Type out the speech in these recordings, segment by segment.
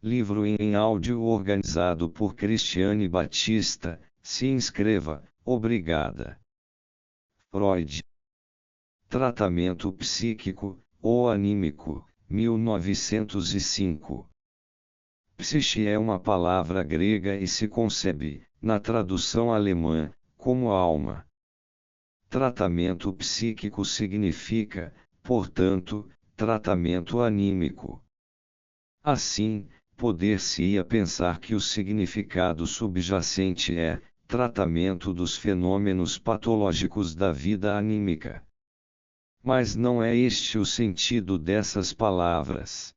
livro em áudio organizado por Cristiane Batista. Se inscreva, obrigada. Freud. Tratamento psíquico, ou anímico, 1905. Psiche é uma palavra grega e se concebe, na tradução alemã, como alma. Tratamento psíquico significa, portanto, tratamento anímico. Assim, poder-se-ia pensar que o significado subjacente é tratamento dos fenômenos patológicos da vida anímica. Mas não é este o sentido dessas palavras.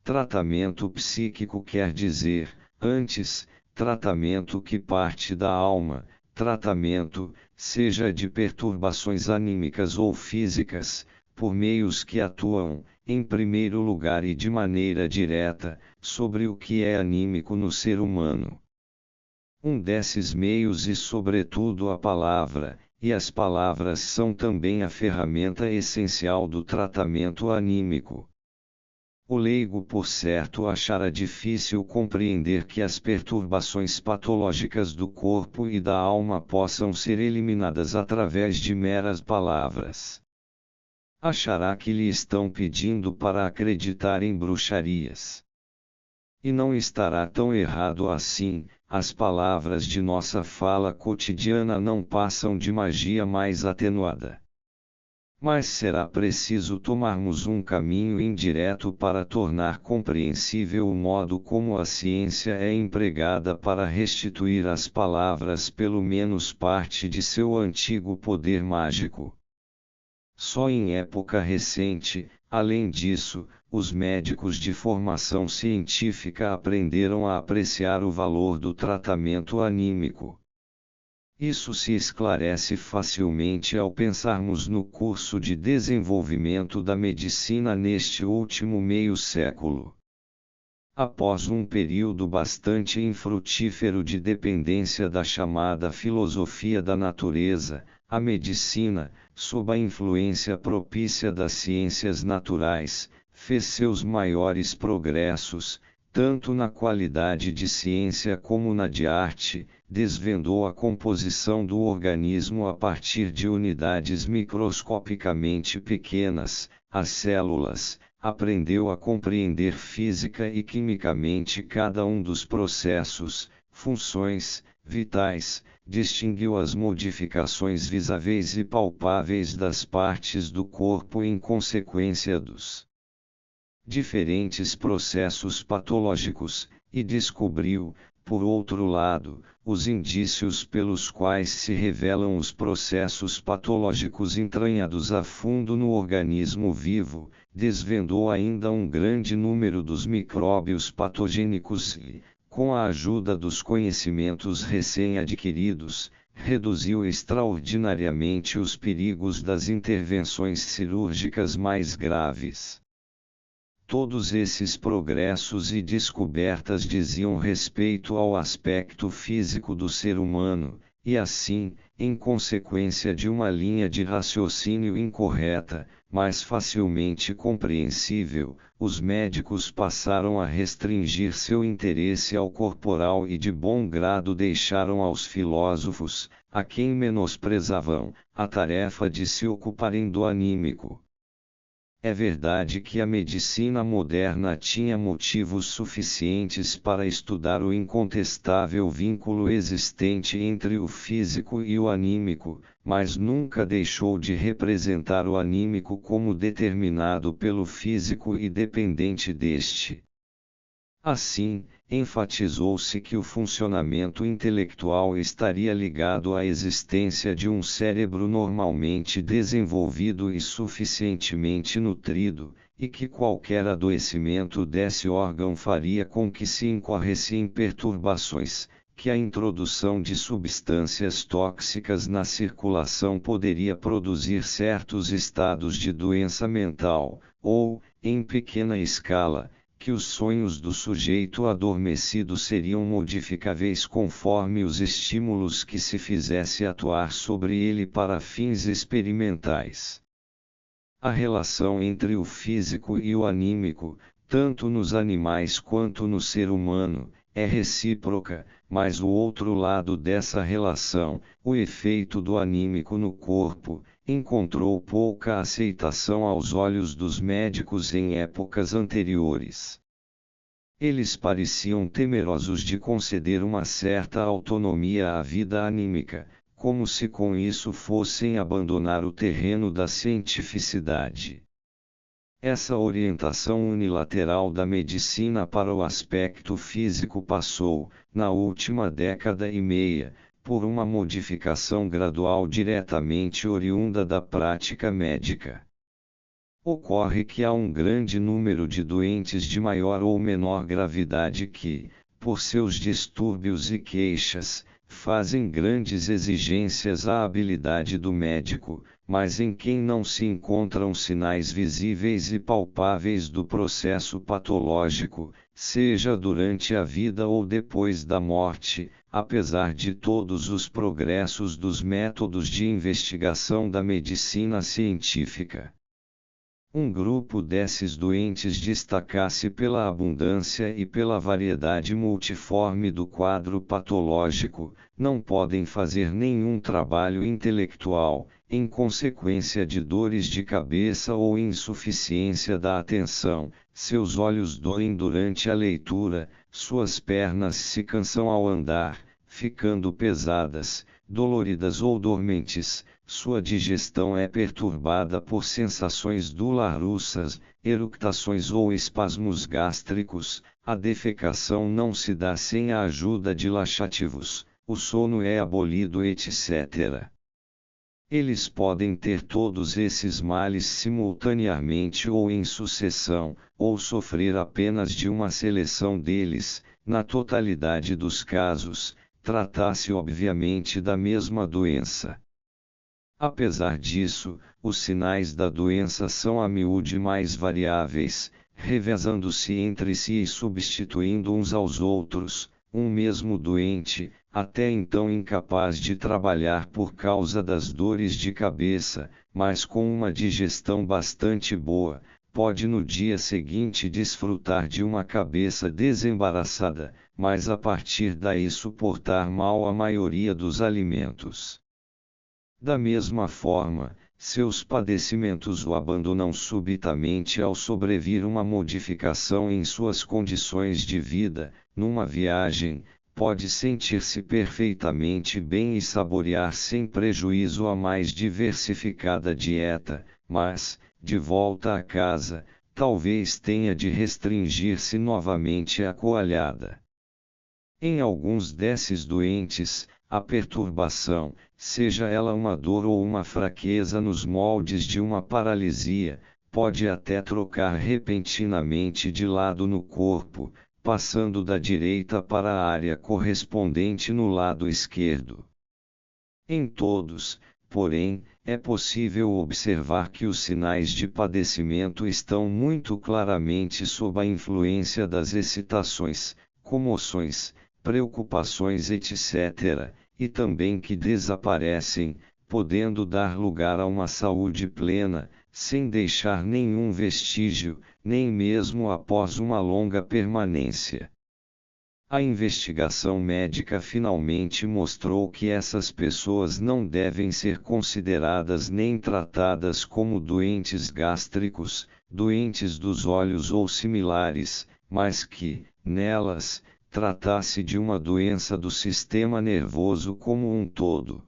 Tratamento psíquico quer dizer, antes, tratamento que parte da alma, tratamento, seja de perturbações anímicas ou físicas, por meios que atuam, em primeiro lugar e de maneira direta, sobre o que é anímico no ser humano. Um desses meios e sobretudo a palavra, e as palavras são também a ferramenta essencial do tratamento anímico. O leigo por certo achará difícil compreender que as perturbações patológicas do corpo e da alma possam ser eliminadas através de meras palavras. Achará que lhe estão pedindo para acreditar em bruxarias. E não estará tão errado assim, as palavras de nossa fala cotidiana não passam de magia mais atenuada. Mas será preciso tomarmos um caminho indireto para tornar compreensível o modo como a ciência é empregada para restituir às palavras pelo menos parte de seu antigo poder mágico. Só em época recente, além disso, os médicos de formação científica aprenderam a apreciar o valor do tratamento anímico. Isso se esclarece facilmente ao pensarmos no curso de desenvolvimento da medicina neste último meio século. Após um período bastante infrutífero de dependência da chamada filosofia da natureza, a medicina, sob a influência propícia das ciências naturais, fez seus maiores progressos, tanto na qualidade de ciência como na de arte, desvendou a composição do organismo a partir de unidades microscopicamente pequenas, as células, aprendeu a compreender física e quimicamente cada um dos processos, funções, vitais, distinguiu as modificações visíveis e palpáveis das partes do corpo em consequência dos diferentes processos patológicos, e descobriu, por outro lado, os indícios pelos quais se revelam os processos patológicos entranhados a fundo no organismo vivo, desvendou ainda um grande número dos micróbios patogênicos e, com a ajuda dos conhecimentos recém-adquiridos, reduziu extraordinariamente os perigos das intervenções cirúrgicas mais graves. Todos esses progressos e descobertas diziam respeito ao aspecto físico do ser humano, e assim, em consequência de uma linha de raciocínio incorreta, mas facilmente compreensível, os médicos passaram a restringir seu interesse ao corporal e de bom grado deixaram aos filósofos, a quem menosprezavam, a tarefa de se ocuparem do anímico. É verdade que a medicina moderna tinha motivos suficientes para estudar o incontestável vínculo existente entre o físico e o anímico, mas nunca deixou de representar o anímico como determinado pelo físico e dependente deste. Assim, enfatizou-se que o funcionamento intelectual estaria ligado à existência de um cérebro normalmente desenvolvido e suficientemente nutrido, e que qualquer adoecimento desse órgão faria com que se incorresse em perturbações, que a introdução de substâncias tóxicas na circulação poderia produzir certos estados de doença mental, ou, em pequena escala, que os sonhos do sujeito adormecido seriam modificáveis conforme os estímulos que se fizesse atuar sobre ele para fins experimentais. A relação entre o físico e o anímico, tanto nos animais quanto no ser humano, é recíproca, mas o outro lado dessa relação, o efeito do anímico no corpo, encontrou pouca aceitação aos olhos dos médicos em épocas anteriores. Eles pareciam temerosos de conceder uma certa autonomia à vida anímica, como se com isso fossem abandonar o terreno da cientificidade. Essa orientação unilateral da medicina para o aspecto físico passou, na última década e meia, por uma modificação gradual diretamente oriunda da prática médica. Ocorre que há um grande número de doentes de maior ou menor gravidade que, por seus distúrbios e queixas, fazem grandes exigências à habilidade do médico, mas em quem não se encontram sinais visíveis e palpáveis do processo patológico, seja durante a vida ou depois da morte, apesar de todos os progressos dos métodos de investigação da medicina científica. Um grupo desses doentes destaca-se pela abundância e pela variedade multiforme do quadro patológico, não podem fazer nenhum trabalho intelectual, em consequência de dores de cabeça ou insuficiência da atenção, seus olhos doem durante a leitura, suas pernas se cansam ao andar, ficando pesadas, doloridas ou dormentes. Sua digestão é perturbada por sensações dolorosas, eructações ou espasmos gástricos, a defecação não se dá sem a ajuda de laxativos, o sono é abolido, etc. Eles podem ter todos esses males simultaneamente ou em sucessão, ou sofrer apenas de uma seleção deles, na totalidade dos casos, trata-se obviamente da mesma doença. Apesar disso, os sinais da doença são a miúde mais variáveis, revezando-se entre si e substituindo uns aos outros, um mesmo doente, até então incapaz de trabalhar por causa das dores de cabeça, mas com uma digestão bastante boa, pode no dia seguinte desfrutar de uma cabeça desembaraçada, mas a partir daí suportar mal a maioria dos alimentos. Da mesma forma, seus padecimentos o abandonam subitamente ao sobrevir uma modificação em suas condições de vida. Numa viagem, pode sentir-se perfeitamente bem e saborear sem prejuízo a mais diversificada dieta, mas, de volta a casa, talvez tenha de restringir-se novamente à coalhada. Em alguns desses doentes, a perturbação, seja ela uma dor ou uma fraqueza nos moldes de uma paralisia, pode até trocar repentinamente de lado no corpo, passando da direita para a área correspondente no lado esquerdo. Em todos, porém, é possível observar que os sinais de padecimento estão muito claramente sob a influência das excitações, comoções, preocupações, etc., e também que desaparecem, podendo dar lugar a uma saúde plena, sem deixar nenhum vestígio, nem mesmo após uma longa permanência. A investigação médica finalmente mostrou que essas pessoas não devem ser consideradas nem tratadas como doentes gástricos, doentes dos olhos ou similares, mas que, nelas, trata-se de uma doença do sistema nervoso como um todo.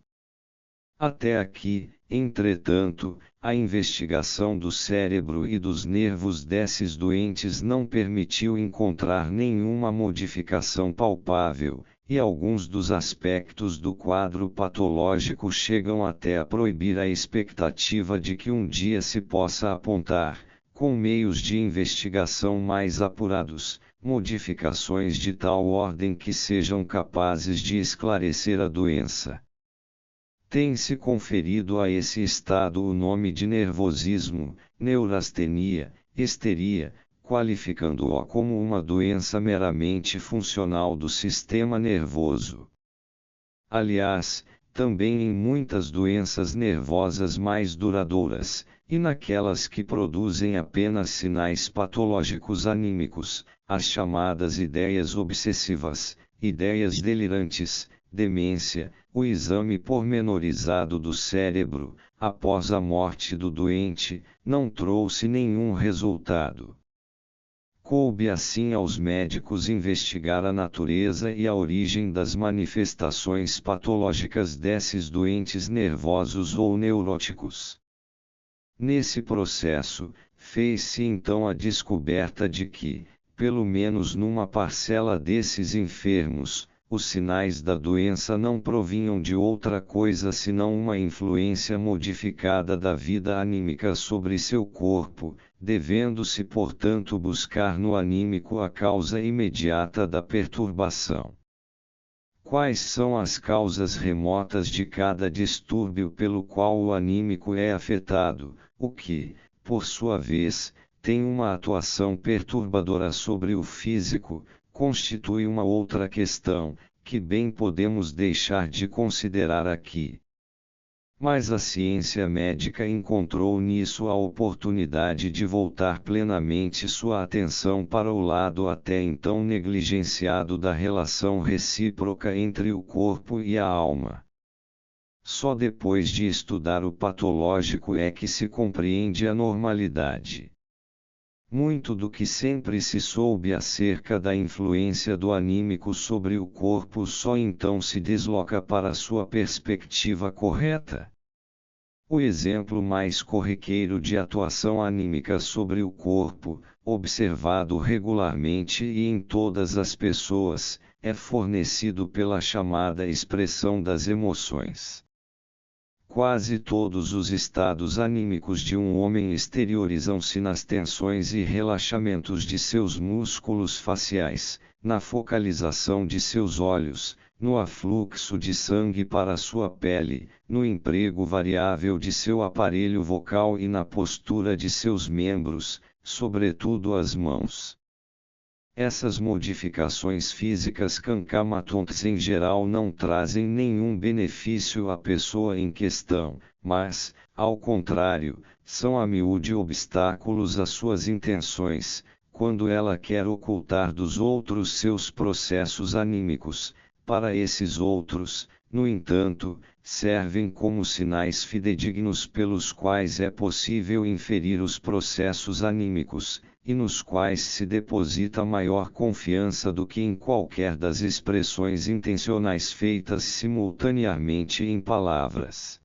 Até aqui, entretanto, a investigação do cérebro e dos nervos desses doentes não permitiu encontrar nenhuma modificação palpável, e alguns dos aspectos do quadro patológico chegam até a proibir a expectativa de que um dia se possa apontar, com meios de investigação mais apurados, modificações de tal ordem que sejam capazes de esclarecer a doença. Tem-se conferido a esse estado o nome de nervosismo, neurastenia, histeria, qualificando-o como uma doença meramente funcional do sistema nervoso. Aliás, também em muitas doenças nervosas mais duradouras, e naquelas que produzem apenas sinais patológicos anímicos, as chamadas ideias obsessivas, ideias delirantes, demência, o exame pormenorizado do cérebro, após a morte do doente, não trouxe nenhum resultado. Coube assim aos médicos investigar a natureza e a origem das manifestações patológicas desses doentes nervosos ou neuróticos. Nesse processo, fez-se então a descoberta de que, pelo menos numa parcela desses enfermos, os sinais da doença não provinham de outra coisa senão uma influência modificada da vida anímica sobre seu corpo, devendo-se portanto buscar no anímico a causa imediata da perturbação. Quais são as causas remotas de cada distúrbio pelo qual o anímico é afetado, o que, por sua vez, tem uma atuação perturbadora sobre o físico, constitui uma outra questão, que bem podemos deixar de considerar aqui. Mas a ciência médica encontrou nisso a oportunidade de voltar plenamente sua atenção para o lado até então negligenciado da relação recíproca entre o corpo e a alma. Só depois de estudar o patológico é que se compreende a normalidade. Muito do que sempre se soube acerca da influência do anímico sobre o corpo só então se desloca para sua perspectiva correta. O exemplo mais corriqueiro de atuação anímica sobre o corpo, observado regularmente e em todas as pessoas, é fornecido pela chamada expressão das emoções. Quase todos os estados anímicos de um homem exteriorizam-se nas tensões e relaxamentos de seus músculos faciais, na focalização de seus olhos, no afluxo de sangue para sua pele, no emprego variável de seu aparelho vocal e na postura de seus membros, sobretudo as mãos. Essas modificações físicas cancamatontes em geral não trazem nenhum benefício à pessoa em questão, mas, ao contrário, são a miúde obstáculos às suas intenções, quando ela quer ocultar dos outros seus processos anímicos. Para esses outros, no entanto, servem como sinais fidedignos pelos quais é possível inferir os processos anímicos, e nos quais se deposita maior confiança do que em qualquer das expressões intencionais feitas simultaneamente em palavras.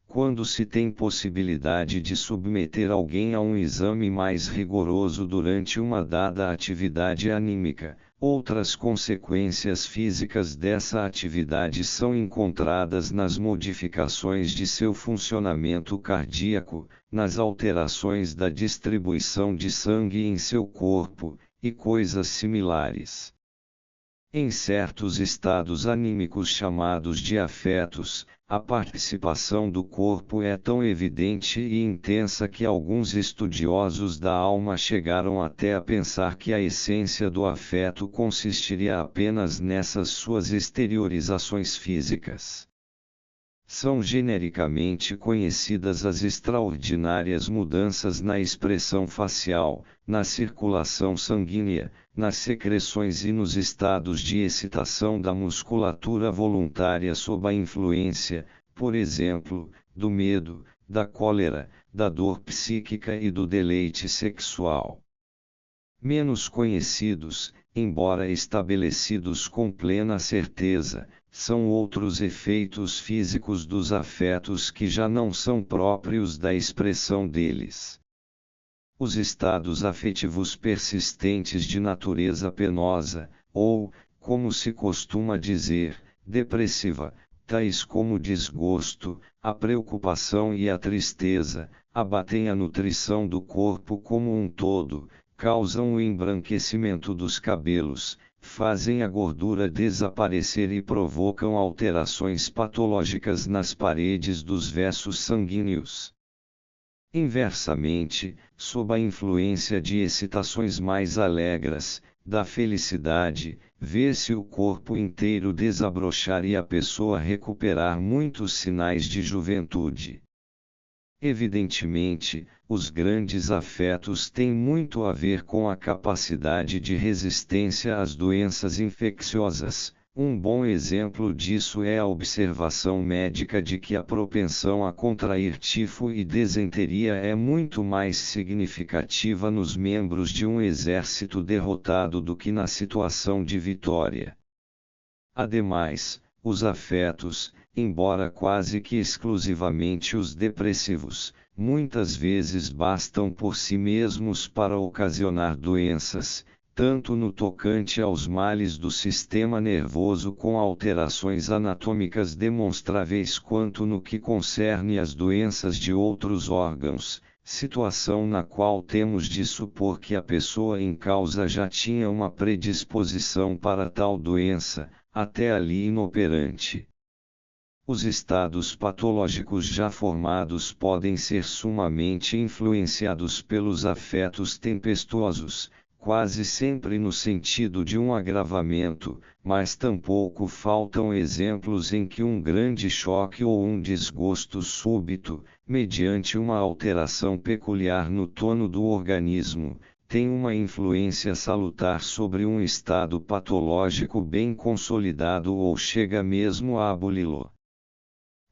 Quando se tem possibilidade de submeter alguém a um exame mais rigoroso durante uma dada atividade anímica, outras consequências físicas dessa atividade são encontradas nas modificações de seu funcionamento cardíaco, nas alterações da distribuição de sangue em seu corpo, e coisas similares. Em certos estados anímicos chamados de afetos, a participação do corpo é tão evidente e intensa que alguns estudiosos da alma chegaram até a pensar que a essência do afeto consistiria apenas nessas suas exteriorizações físicas. São genericamente conhecidas as extraordinárias mudanças na expressão facial, na circulação sanguínea, nas secreções e nos estados de excitação da musculatura voluntária sob a influência, por exemplo, do medo, da cólera, da dor psíquica e do deleite sexual. Menos conhecidos, embora estabelecidos com plena certeza, são outros efeitos físicos dos afetos que já não são próprios da expressão deles. Os estados afetivos persistentes de natureza penosa, ou, como se costuma dizer, depressiva, tais como o desgosto, a preocupação e a tristeza, abatem a nutrição do corpo como um todo, causam o embranquecimento dos cabelos, fazem a gordura desaparecer e provocam alterações patológicas nas paredes dos vasos sanguíneos. Inversamente, sob a influência de excitações mais alegres, da felicidade, vê-se o corpo inteiro desabrochar e a pessoa recuperar muitos sinais de juventude. Evidentemente, os grandes afetos têm muito a ver com a capacidade de resistência às doenças infecciosas. Um bom exemplo disso é a observação médica de que a propensão a contrair tifo e desenteria é muito mais significativa nos membros de um exército derrotado do que na situação de vitória. Ademais, os afetos, embora quase que exclusivamente os depressivos, muitas vezes bastam por si mesmos para ocasionar doenças, tanto no tocante aos males do sistema nervoso com alterações anatômicas demonstráveis quanto no que concerne às doenças de outros órgãos, situação na qual temos de supor que a pessoa em causa já tinha uma predisposição para tal doença, até ali inoperante. Os estados patológicos já formados podem ser sumamente influenciados pelos afetos tempestuosos, quase sempre no sentido de um agravamento, mas tampouco faltam exemplos em que um grande choque ou um desgosto súbito, mediante uma alteração peculiar no tono do organismo, tem uma influência salutar sobre um estado patológico bem consolidado ou chega mesmo a aboli-lo.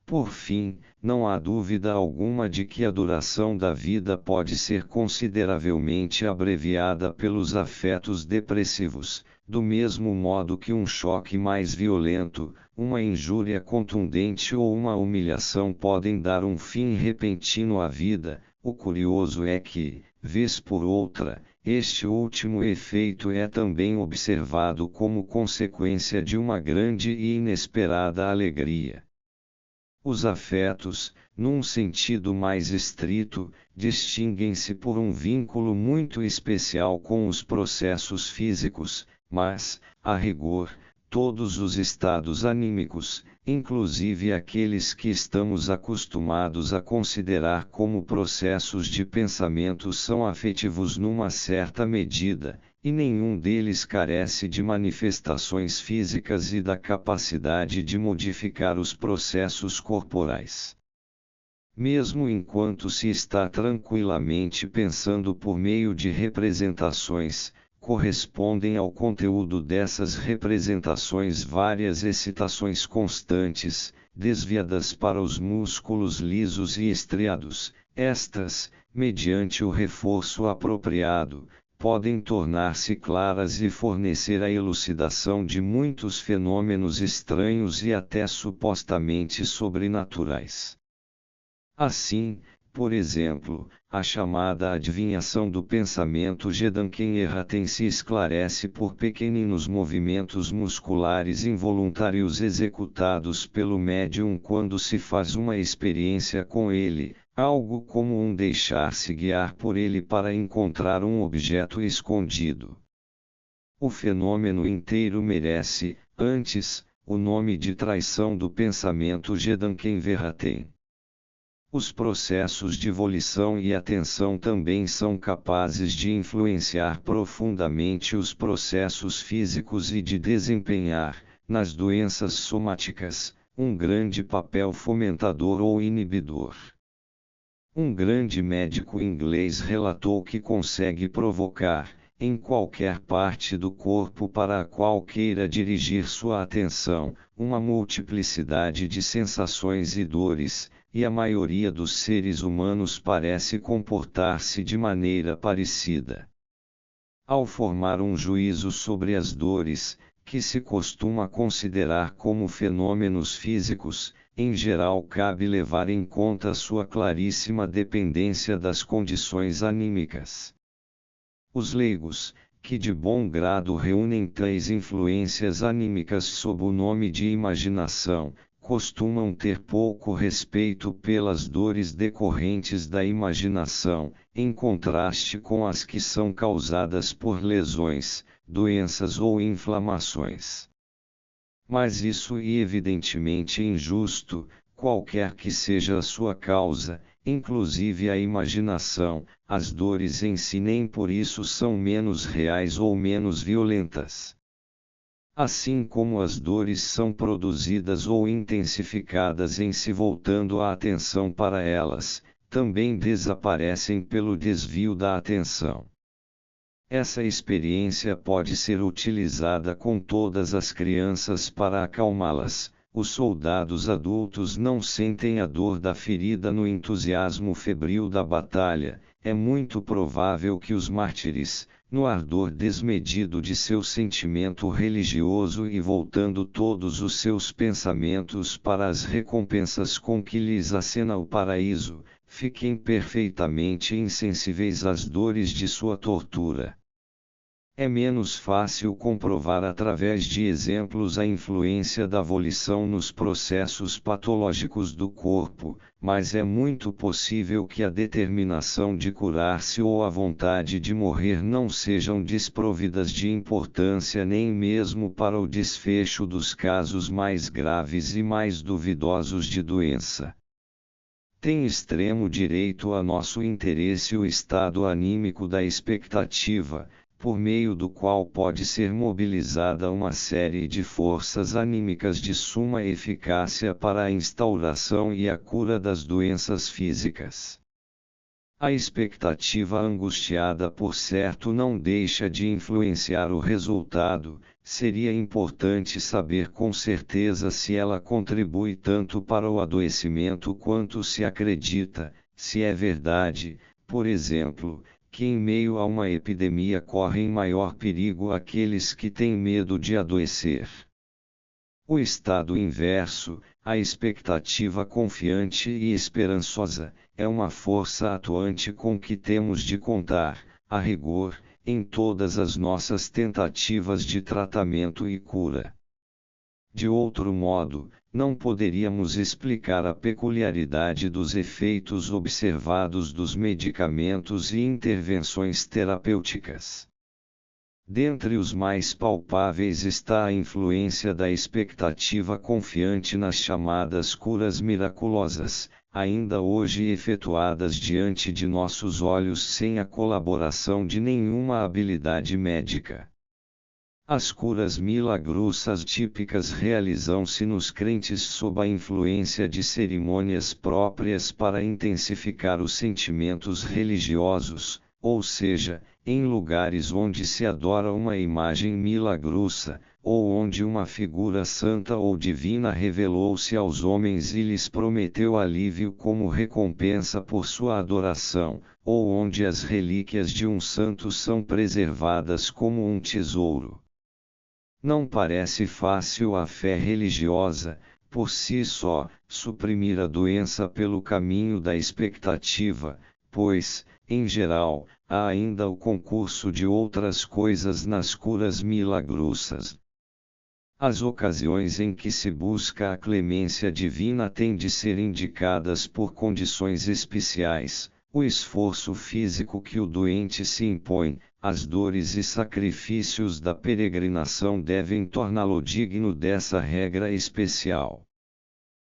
Por fim, não há dúvida alguma de que a duração da vida pode ser consideravelmente abreviada pelos afetos depressivos, do mesmo modo que um choque mais violento, uma injúria contundente ou uma humilhação podem dar um fim repentino à vida. O curioso é que, vez por outra, este último efeito é também observado como consequência de uma grande e inesperada alegria. Os afetos, num sentido mais estrito, distinguem-se por um vínculo muito especial com os processos físicos, mas, a rigor, todos os estados anímicos, inclusive aqueles que estamos acostumados a considerar como processos de pensamento, são afetivos numa certa medida, e nenhum deles carece de manifestações físicas e da capacidade de modificar os processos corporais. Mesmo enquanto se está tranquilamente pensando por meio de representações, correspondem ao conteúdo dessas representações várias excitações constantes, desviadas para os músculos lisos e estriados. Estas, mediante o reforço apropriado, podem tornar-se claras e fornecer a elucidação de muitos fenômenos estranhos e até supostamente sobrenaturais. Assim, por exemplo, a chamada adivinhação do pensamento Gedanken-Erraten se esclarece por pequeninos movimentos musculares involuntários executados pelo médium quando se faz uma experiência com ele, algo como um deixar-se guiar por ele para encontrar um objeto escondido. O fenômeno inteiro merece, antes, o nome de traição do pensamento Gedanken-Verraten. Os processos de volição e atenção também são capazes de influenciar profundamente os processos físicos e de desempenhar, nas doenças somáticas, um grande papel fomentador ou inibidor. Um grande médico inglês relatou que consegue provocar, em qualquer parte do corpo para a qual queira dirigir sua atenção, uma multiplicidade de sensações e dores, e a maioria dos seres humanos parece comportar-se de maneira parecida. Ao formar um juízo sobre as dores, que se costuma considerar como fenômenos físicos, em geral cabe levar em conta sua claríssima dependência das condições anímicas. Os leigos, que de bom grado reúnem tais influências anímicas sob o nome de imaginação, costumam ter pouco respeito pelas dores decorrentes da imaginação, em contraste com as que são causadas por lesões, doenças ou inflamações. Mas isso é evidentemente injusto, qualquer que seja a sua causa, inclusive a imaginação, as dores em si nem por isso são menos reais ou menos violentas. Assim como as dores são produzidas ou intensificadas em se voltando a atenção para elas, também desaparecem pelo desvio da atenção. Essa experiência pode ser utilizada com todas as crianças para acalmá-las. Os soldados adultos não sentem a dor da ferida no entusiasmo febril da batalha. É muito provável que os mártires, no ardor desmedido de seu sentimento religioso e voltando todos os seus pensamentos para as recompensas com que lhes acena o paraíso, fiquem perfeitamente insensíveis às dores de sua tortura. É menos fácil comprovar através de exemplos a influência da volição nos processos patológicos do corpo, mas é muito possível que a determinação de curar-se ou a vontade de morrer não sejam desprovidas de importância nem mesmo para o desfecho dos casos mais graves e mais duvidosos de doença. Tem extremo direito a nosso interesse o estado anímico da expectativa, por meio do qual pode ser mobilizada uma série de forças anímicas de suma eficácia para a instauração e a cura das doenças físicas. A expectativa angustiada por certo não deixa de influenciar o resultado. Seria importante saber com certeza se ela contribui tanto para o adoecimento quanto se acredita, se é verdade, por exemplo, que em meio a uma epidemia correm maior perigo aqueles que têm medo de adoecer. O estado inverso, a expectativa confiante e esperançosa, é uma força atuante com que temos de contar, a rigor, em todas as nossas tentativas de tratamento e cura. De outro modo, não poderíamos explicar a peculiaridade dos efeitos observados dos medicamentos e intervenções terapêuticas. Dentre os mais palpáveis está a influência da expectativa confiante nas chamadas curas miraculosas, ainda hoje efetuadas diante de nossos olhos sem a colaboração de nenhuma habilidade médica. As curas milagrosas típicas realizam-se nos crentes sob a influência de cerimônias próprias para intensificar os sentimentos religiosos, ou seja, em lugares onde se adora uma imagem milagrosa, ou onde uma figura santa ou divina revelou-se aos homens e lhes prometeu alívio como recompensa por sua adoração, ou onde as relíquias de um santo são preservadas como um tesouro. Não parece fácil à fé religiosa, por si só, suprimir a doença pelo caminho da expectativa, pois, em geral, há ainda o concurso de outras coisas nas curas milagrosas. As ocasiões em que se busca a clemência divina têm de ser indicadas por condições especiais, o esforço físico que o doente se impõe, as dores e sacrifícios da peregrinação devem torná-lo digno dessa regra especial.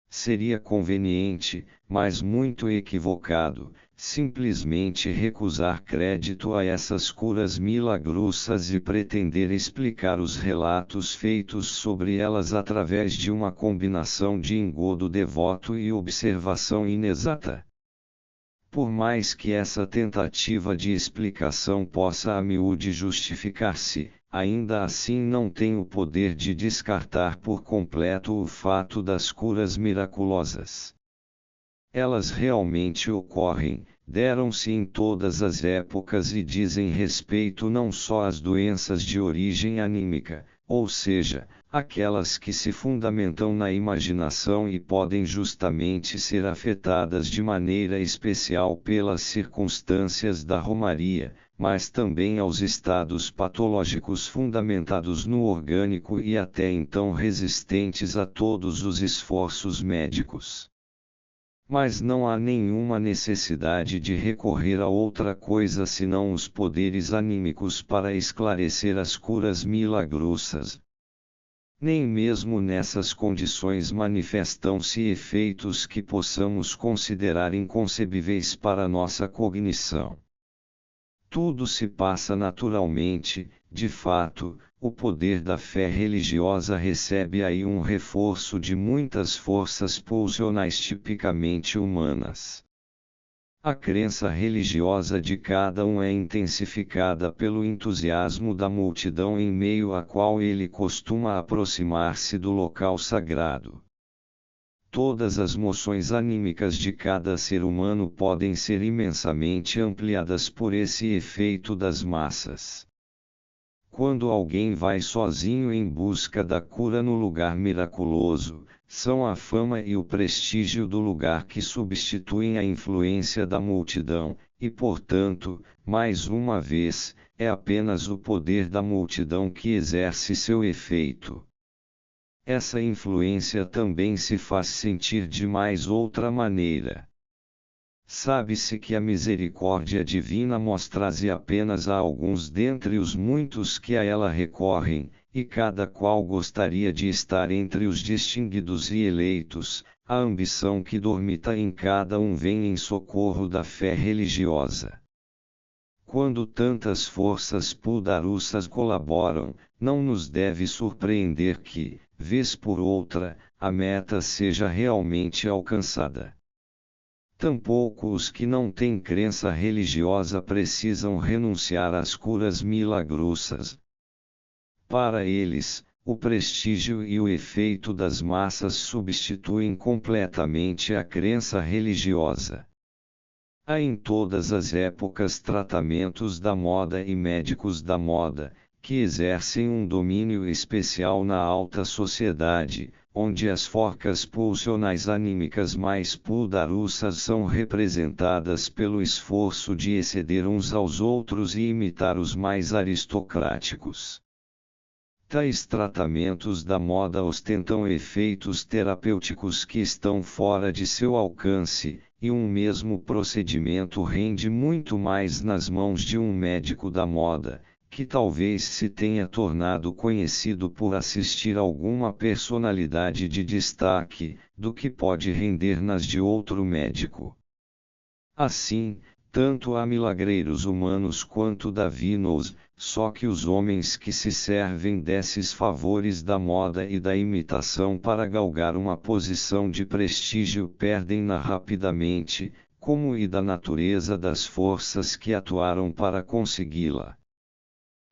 Seria conveniente, mas muito equivocado, simplesmente recusar crédito a essas curas milagrosas e pretender explicar os relatos feitos sobre elas através de uma combinação de engodo devoto e observação inexata. Por mais que essa tentativa de explicação possa a miúde justificar-se, ainda assim não tem o poder de descartar por completo o fato das curas miraculosas. Elas realmente ocorrem, deram-se em todas as épocas e dizem respeito não só às doenças de origem anímica, ou seja, aquelas que se fundamentam na imaginação e podem justamente ser afetadas de maneira especial pelas circunstâncias da romaria, mas também aos estados patológicos fundamentados no orgânico e até então resistentes a todos os esforços médicos. Mas não há nenhuma necessidade de recorrer a outra coisa senão os poderes anímicos para esclarecer as curas milagrosas. Nem mesmo nessas condições manifestam-se efeitos que possamos considerar inconcebíveis para nossa cognição. Tudo se passa naturalmente, de fato, o poder da fé religiosa recebe aí um reforço de muitas forças pulsionais tipicamente humanas. A crença religiosa de cada um é intensificada pelo entusiasmo da multidão em meio à qual ele costuma aproximar-se do local sagrado. Todas as moções anímicas de cada ser humano podem ser imensamente ampliadas por esse efeito das massas. Quando alguém vai sozinho em busca da cura no lugar miraculoso, são a fama e o prestígio do lugar que substituem a influência da multidão, e portanto, mais uma vez, é apenas o poder da multidão que exerce seu efeito. Essa influência também se faz sentir de mais outra maneira. Sabe-se que a misericórdia divina mostra-se apenas a alguns dentre os muitos que a ela recorrem, e cada qual gostaria de estar entre os distinguidos e eleitos. A ambição que dormita em cada um vem em socorro da fé religiosa. Quando tantas forças puldarussas colaboram, não nos deve surpreender que, vez por outra, a meta seja realmente alcançada. Tampouco os que não têm crença religiosa precisam renunciar às curas milagrosas. Para eles, o prestígio e o efeito das massas substituem completamente a crença religiosa. Há em todas as épocas tratamentos da moda e médicos da moda, que exercem um domínio especial na alta sociedade, onde as forcas pulsionais anímicas mais puldarussas são representadas pelo esforço de exceder uns aos outros e imitar os mais aristocráticos. Tais tratamentos da moda ostentam efeitos terapêuticos que estão fora de seu alcance, e um mesmo procedimento rende muito mais nas mãos de um médico da moda, que talvez se tenha tornado conhecido por assistir alguma personalidade de destaque, do que pode render nas de outro médico. Assim, tanto há milagreiros humanos quanto divinos, só que os homens que se servem desses favores da moda e da imitação para galgar uma posição de prestígio perdem-na rapidamente, como e da natureza das forças que atuaram para consegui-la.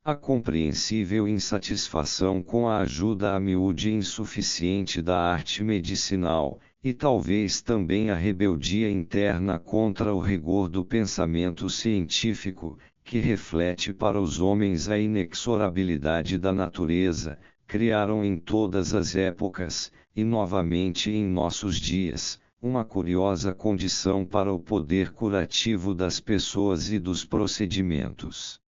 A compreensível insatisfação com a ajuda a miúde insuficiente da arte medicinal, e talvez também a rebeldia interna contra o rigor do pensamento científico, que reflete para os homens a inexorabilidade da natureza, criaram em todas as épocas, e novamente em nossos dias, uma curiosa condição para o poder curativo das pessoas e dos procedimentos.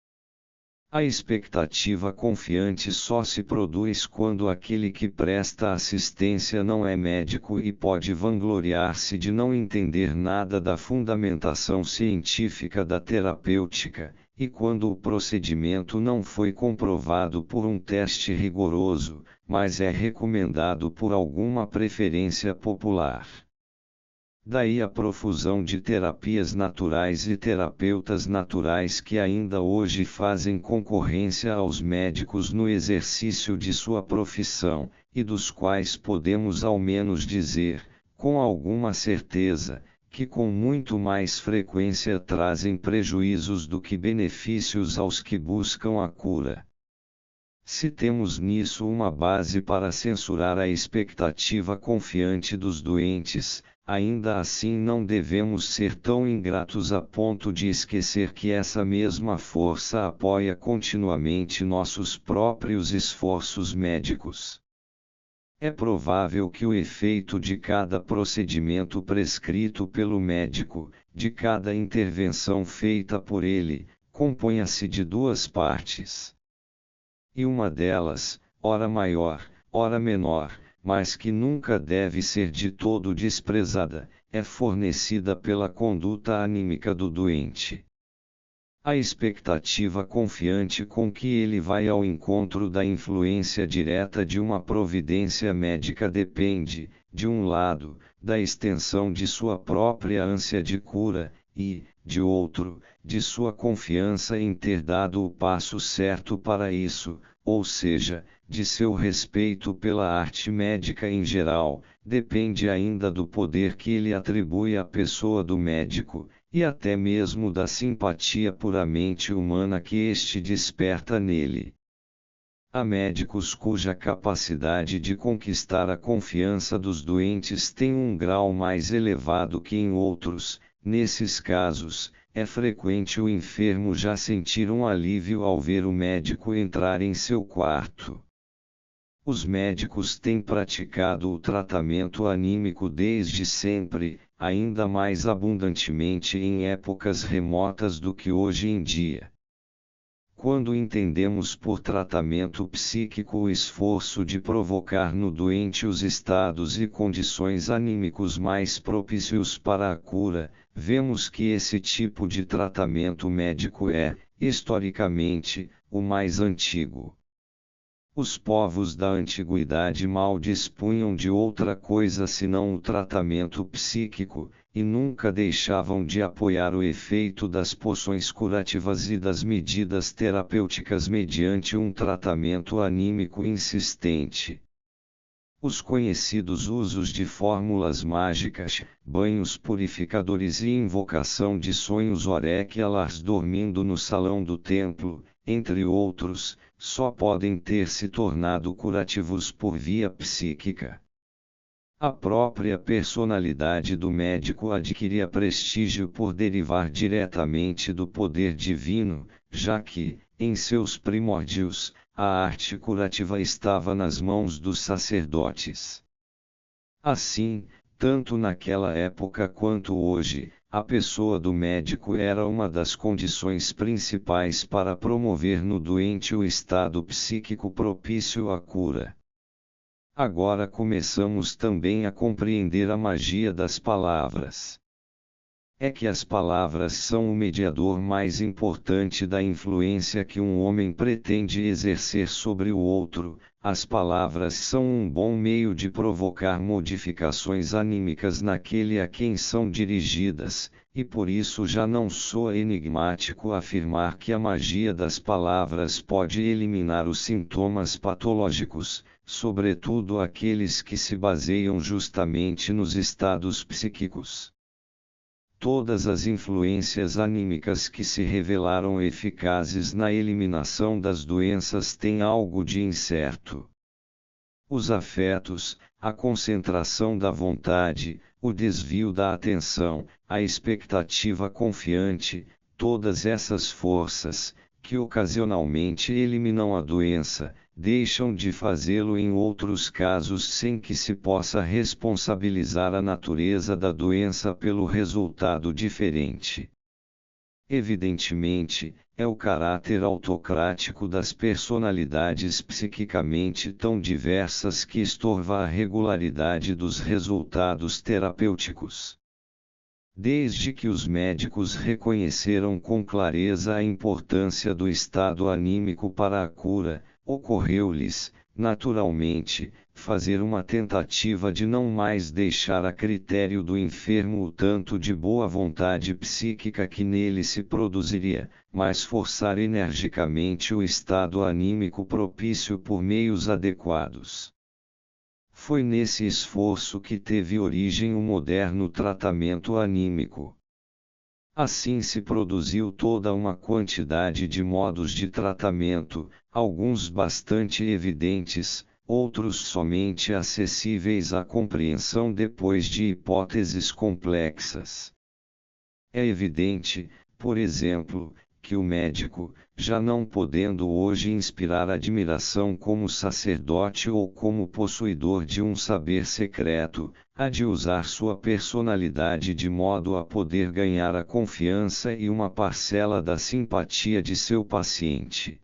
A expectativa confiante só se produz quando aquele que presta assistência não é médico e pode vangloriar-se de não entender nada da fundamentação científica da terapêutica, e quando o procedimento não foi comprovado por um teste rigoroso, mas é recomendado por alguma preferência popular. Daí a profusão de terapias naturais e terapeutas naturais que ainda hoje fazem concorrência aos médicos no exercício de sua profissão, e dos quais podemos ao menos dizer, com alguma certeza, que com muito mais frequência trazem prejuízos do que benefícios aos que buscam a cura. Se temos nisso uma base para censurar a expectativa confiante dos doentes, ainda assim não devemos ser tão ingratos a ponto de esquecer que essa mesma força apoia continuamente nossos próprios esforços médicos. É provável que o efeito de cada procedimento prescrito pelo médico, de cada intervenção feita por ele, componha-se de duas partes. E uma delas, ora maior, ora menor, mas que nunca deve ser de todo desprezada, é fornecida pela conduta anímica do doente. A expectativa confiante com que ele vai ao encontro da influência direta de uma providência médica depende, de um lado, da extensão de sua própria ânsia de cura, e, de outro, de sua confiança em ter dado o passo certo para isso, ou seja, de seu respeito pela arte médica em geral, depende ainda do poder que ele atribui à pessoa do médico, e até mesmo da simpatia puramente humana que este desperta nele. Há médicos cuja capacidade de conquistar a confiança dos doentes tem um grau mais elevado que em outros. Nesses casos, é frequente o enfermo já sentir um alívio ao ver o médico entrar em seu quarto. Os médicos têm praticado o tratamento anímico desde sempre, ainda mais abundantemente em épocas remotas do que hoje em dia. Quando entendemos por tratamento psíquico o esforço de provocar no doente os estados e condições anímicos mais propícios para a cura, vemos que esse tipo de tratamento médico é, historicamente, o mais antigo. Os povos da antiguidade mal dispunham de outra coisa senão o tratamento psíquico, e nunca deixavam de apoiar o efeito das poções curativas e das medidas terapêuticas mediante um tratamento anímico insistente. Os conhecidos usos de fórmulas mágicas, banhos purificadores e invocação de sonhos oraculars dormindo no salão do templo, entre outros, só podem ter se tornado curativos por via psíquica. A própria personalidade do médico adquiria prestígio por derivar diretamente do poder divino, já que, em seus primórdios, a arte curativa estava nas mãos dos sacerdotes. Assim, tanto naquela época quanto hoje, a pessoa do médico era uma das condições principais para promover no doente o estado psíquico propício à cura. Agora começamos também a compreender a magia das palavras. É que as palavras são o mediador mais importante da influência que um homem pretende exercer sobre o outro. As palavras são um bom meio de provocar modificações anímicas naquele a quem são dirigidas, e por isso já não soa enigmático afirmar que a magia das palavras pode eliminar os sintomas patológicos, sobretudo aqueles que se baseiam justamente nos estados psíquicos. Todas as influências anímicas que se revelaram eficazes na eliminação das doenças têm algo de incerto. Os afetos, a concentração da vontade, o desvio da atenção, a expectativa confiante, todas essas forças, que ocasionalmente eliminam a doença, deixam de fazê-lo em outros casos sem que se possa responsabilizar a natureza da doença pelo resultado diferente. Evidentemente, é o caráter autocrático das personalidades psiquicamente tão diversas que estorva a regularidade dos resultados terapêuticos. Desde que os médicos reconheceram com clareza a importância do estado anímico para a cura, ocorreu-lhes, naturalmente, fazer uma tentativa de não mais deixar a critério do enfermo o tanto de boa vontade psíquica que nele se produziria, mas forçar energicamente o estado anímico propício por meios adequados. Foi nesse esforço que teve origem o moderno tratamento anímico. Assim se produziu toda uma quantidade de modos de tratamento, alguns bastante evidentes, outros somente acessíveis à compreensão depois de hipóteses complexas. É evidente, por exemplo, que o médico, já não podendo hoje inspirar admiração como sacerdote ou como possuidor de um saber secreto, há de usar sua personalidade de modo a poder ganhar a confiança e uma parcela da simpatia de seu paciente.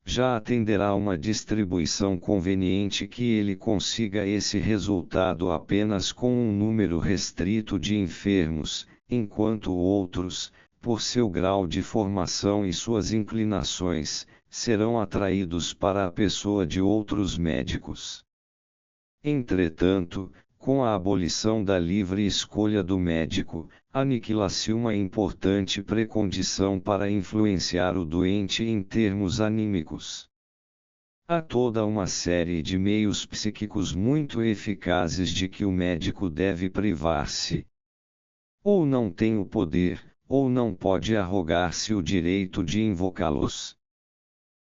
Já atenderá uma distribuição conveniente que ele consiga esse resultado apenas com um número restrito de enfermos, enquanto outros, por seu grau de formação e suas inclinações, serão atraídos para a pessoa de outros médicos. Entretanto, com a abolição da livre escolha do médico, aniquila-se uma importante precondição para influenciar o doente em termos anímicos. Há toda uma série de meios psíquicos muito eficazes de que o médico deve privar-se. Ou não tem o poder, ou não pode arrogar-se o direito de invocá-los.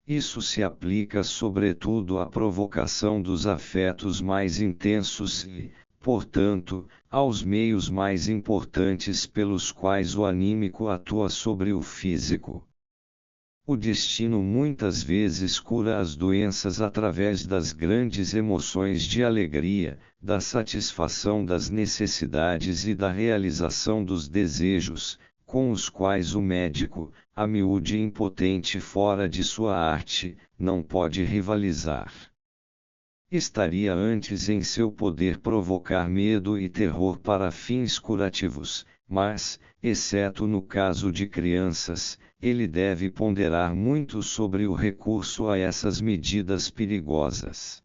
Isso se aplica sobretudo à provocação dos afetos mais intensos e, portanto, aos meios mais importantes pelos quais o anímico atua sobre o físico. O destino muitas vezes cura as doenças através das grandes emoções de alegria, da satisfação das necessidades e da realização dos desejos, com os quais o médico, a miúde impotente fora de sua arte, não pode rivalizar. Estaria antes em seu poder provocar medo e terror para fins curativos, mas, exceto no caso de crianças, ele deve ponderar muito sobre o recurso a essas medidas perigosas.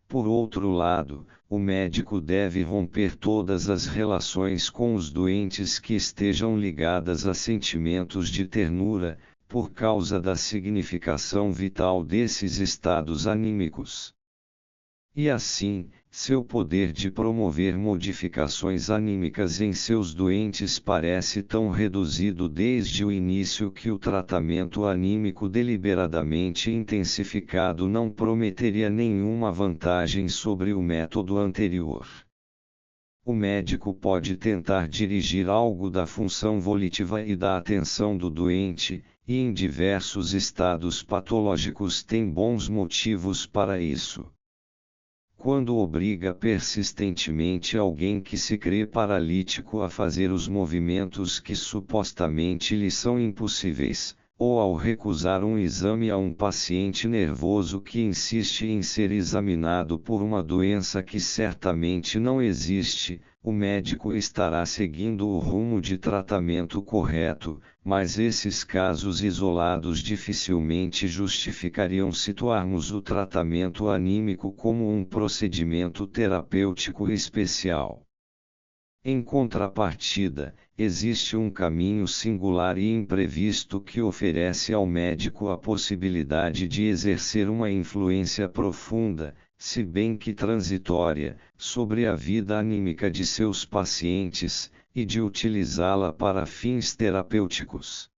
Por outro lado, o médico deve romper todas as relações com os doentes que estejam ligadas a sentimentos de ternura, por causa da significação vital desses estados anímicos. E assim, seu poder de promover modificações anímicas em seus doentes parece tão reduzido desde o início que o tratamento anímico deliberadamente intensificado não prometeria nenhuma vantagem sobre o método anterior. O médico pode tentar dirigir algo da função volitiva e da atenção do doente, e em diversos estados patológicos tem bons motivos para isso. Quando obriga persistentemente alguém que se crê paralítico a fazer os movimentos que supostamente lhe são impossíveis, ou ao recusar um exame a um paciente nervoso que insiste em ser examinado por uma doença que certamente não existe, o médico estará seguindo o rumo de tratamento correto, mas esses casos isolados dificilmente justificariam situarmos o tratamento anímico como um procedimento terapêutico especial. Em contrapartida, existe um caminho singular e imprevisto que oferece ao médico a possibilidade de exercer uma influência profunda, se bem que transitória, sobre a vida anímica de seus pacientes, e de utilizá-la para fins terapêuticos.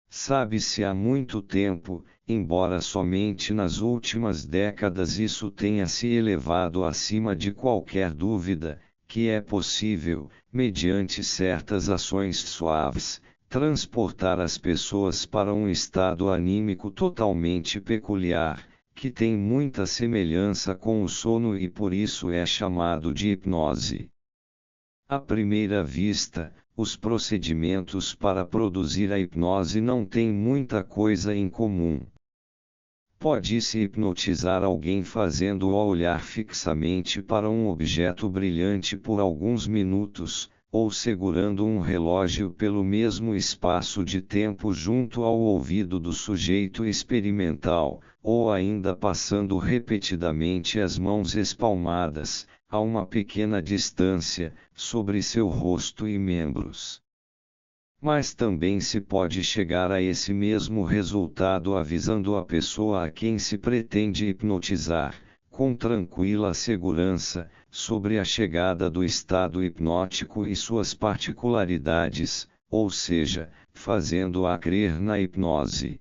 Sabe-se há muito tempo, embora somente nas últimas décadas isso tenha se elevado acima de qualquer dúvida, que é possível, mediante certas ações suaves, transportar as pessoas para um estado anímico totalmente peculiar, que tem muita semelhança com o sono e por isso é chamado de hipnose. À primeira vista, os procedimentos para produzir a hipnose não têm muita coisa em comum. Pode-se hipnotizar alguém fazendo-o olhar fixamente para um objeto brilhante por alguns minutos, ou segurando um relógio pelo mesmo espaço de tempo junto ao ouvido do sujeito experimental, ou ainda passando repetidamente as mãos espalmadas, a uma pequena distância, sobre seu rosto e membros. Mas também se pode chegar a esse mesmo resultado avisando a pessoa a quem se pretende hipnotizar, com tranquila segurança, sobre a chegada do estado hipnótico e suas particularidades, ou seja, fazendo-a crer na hipnose.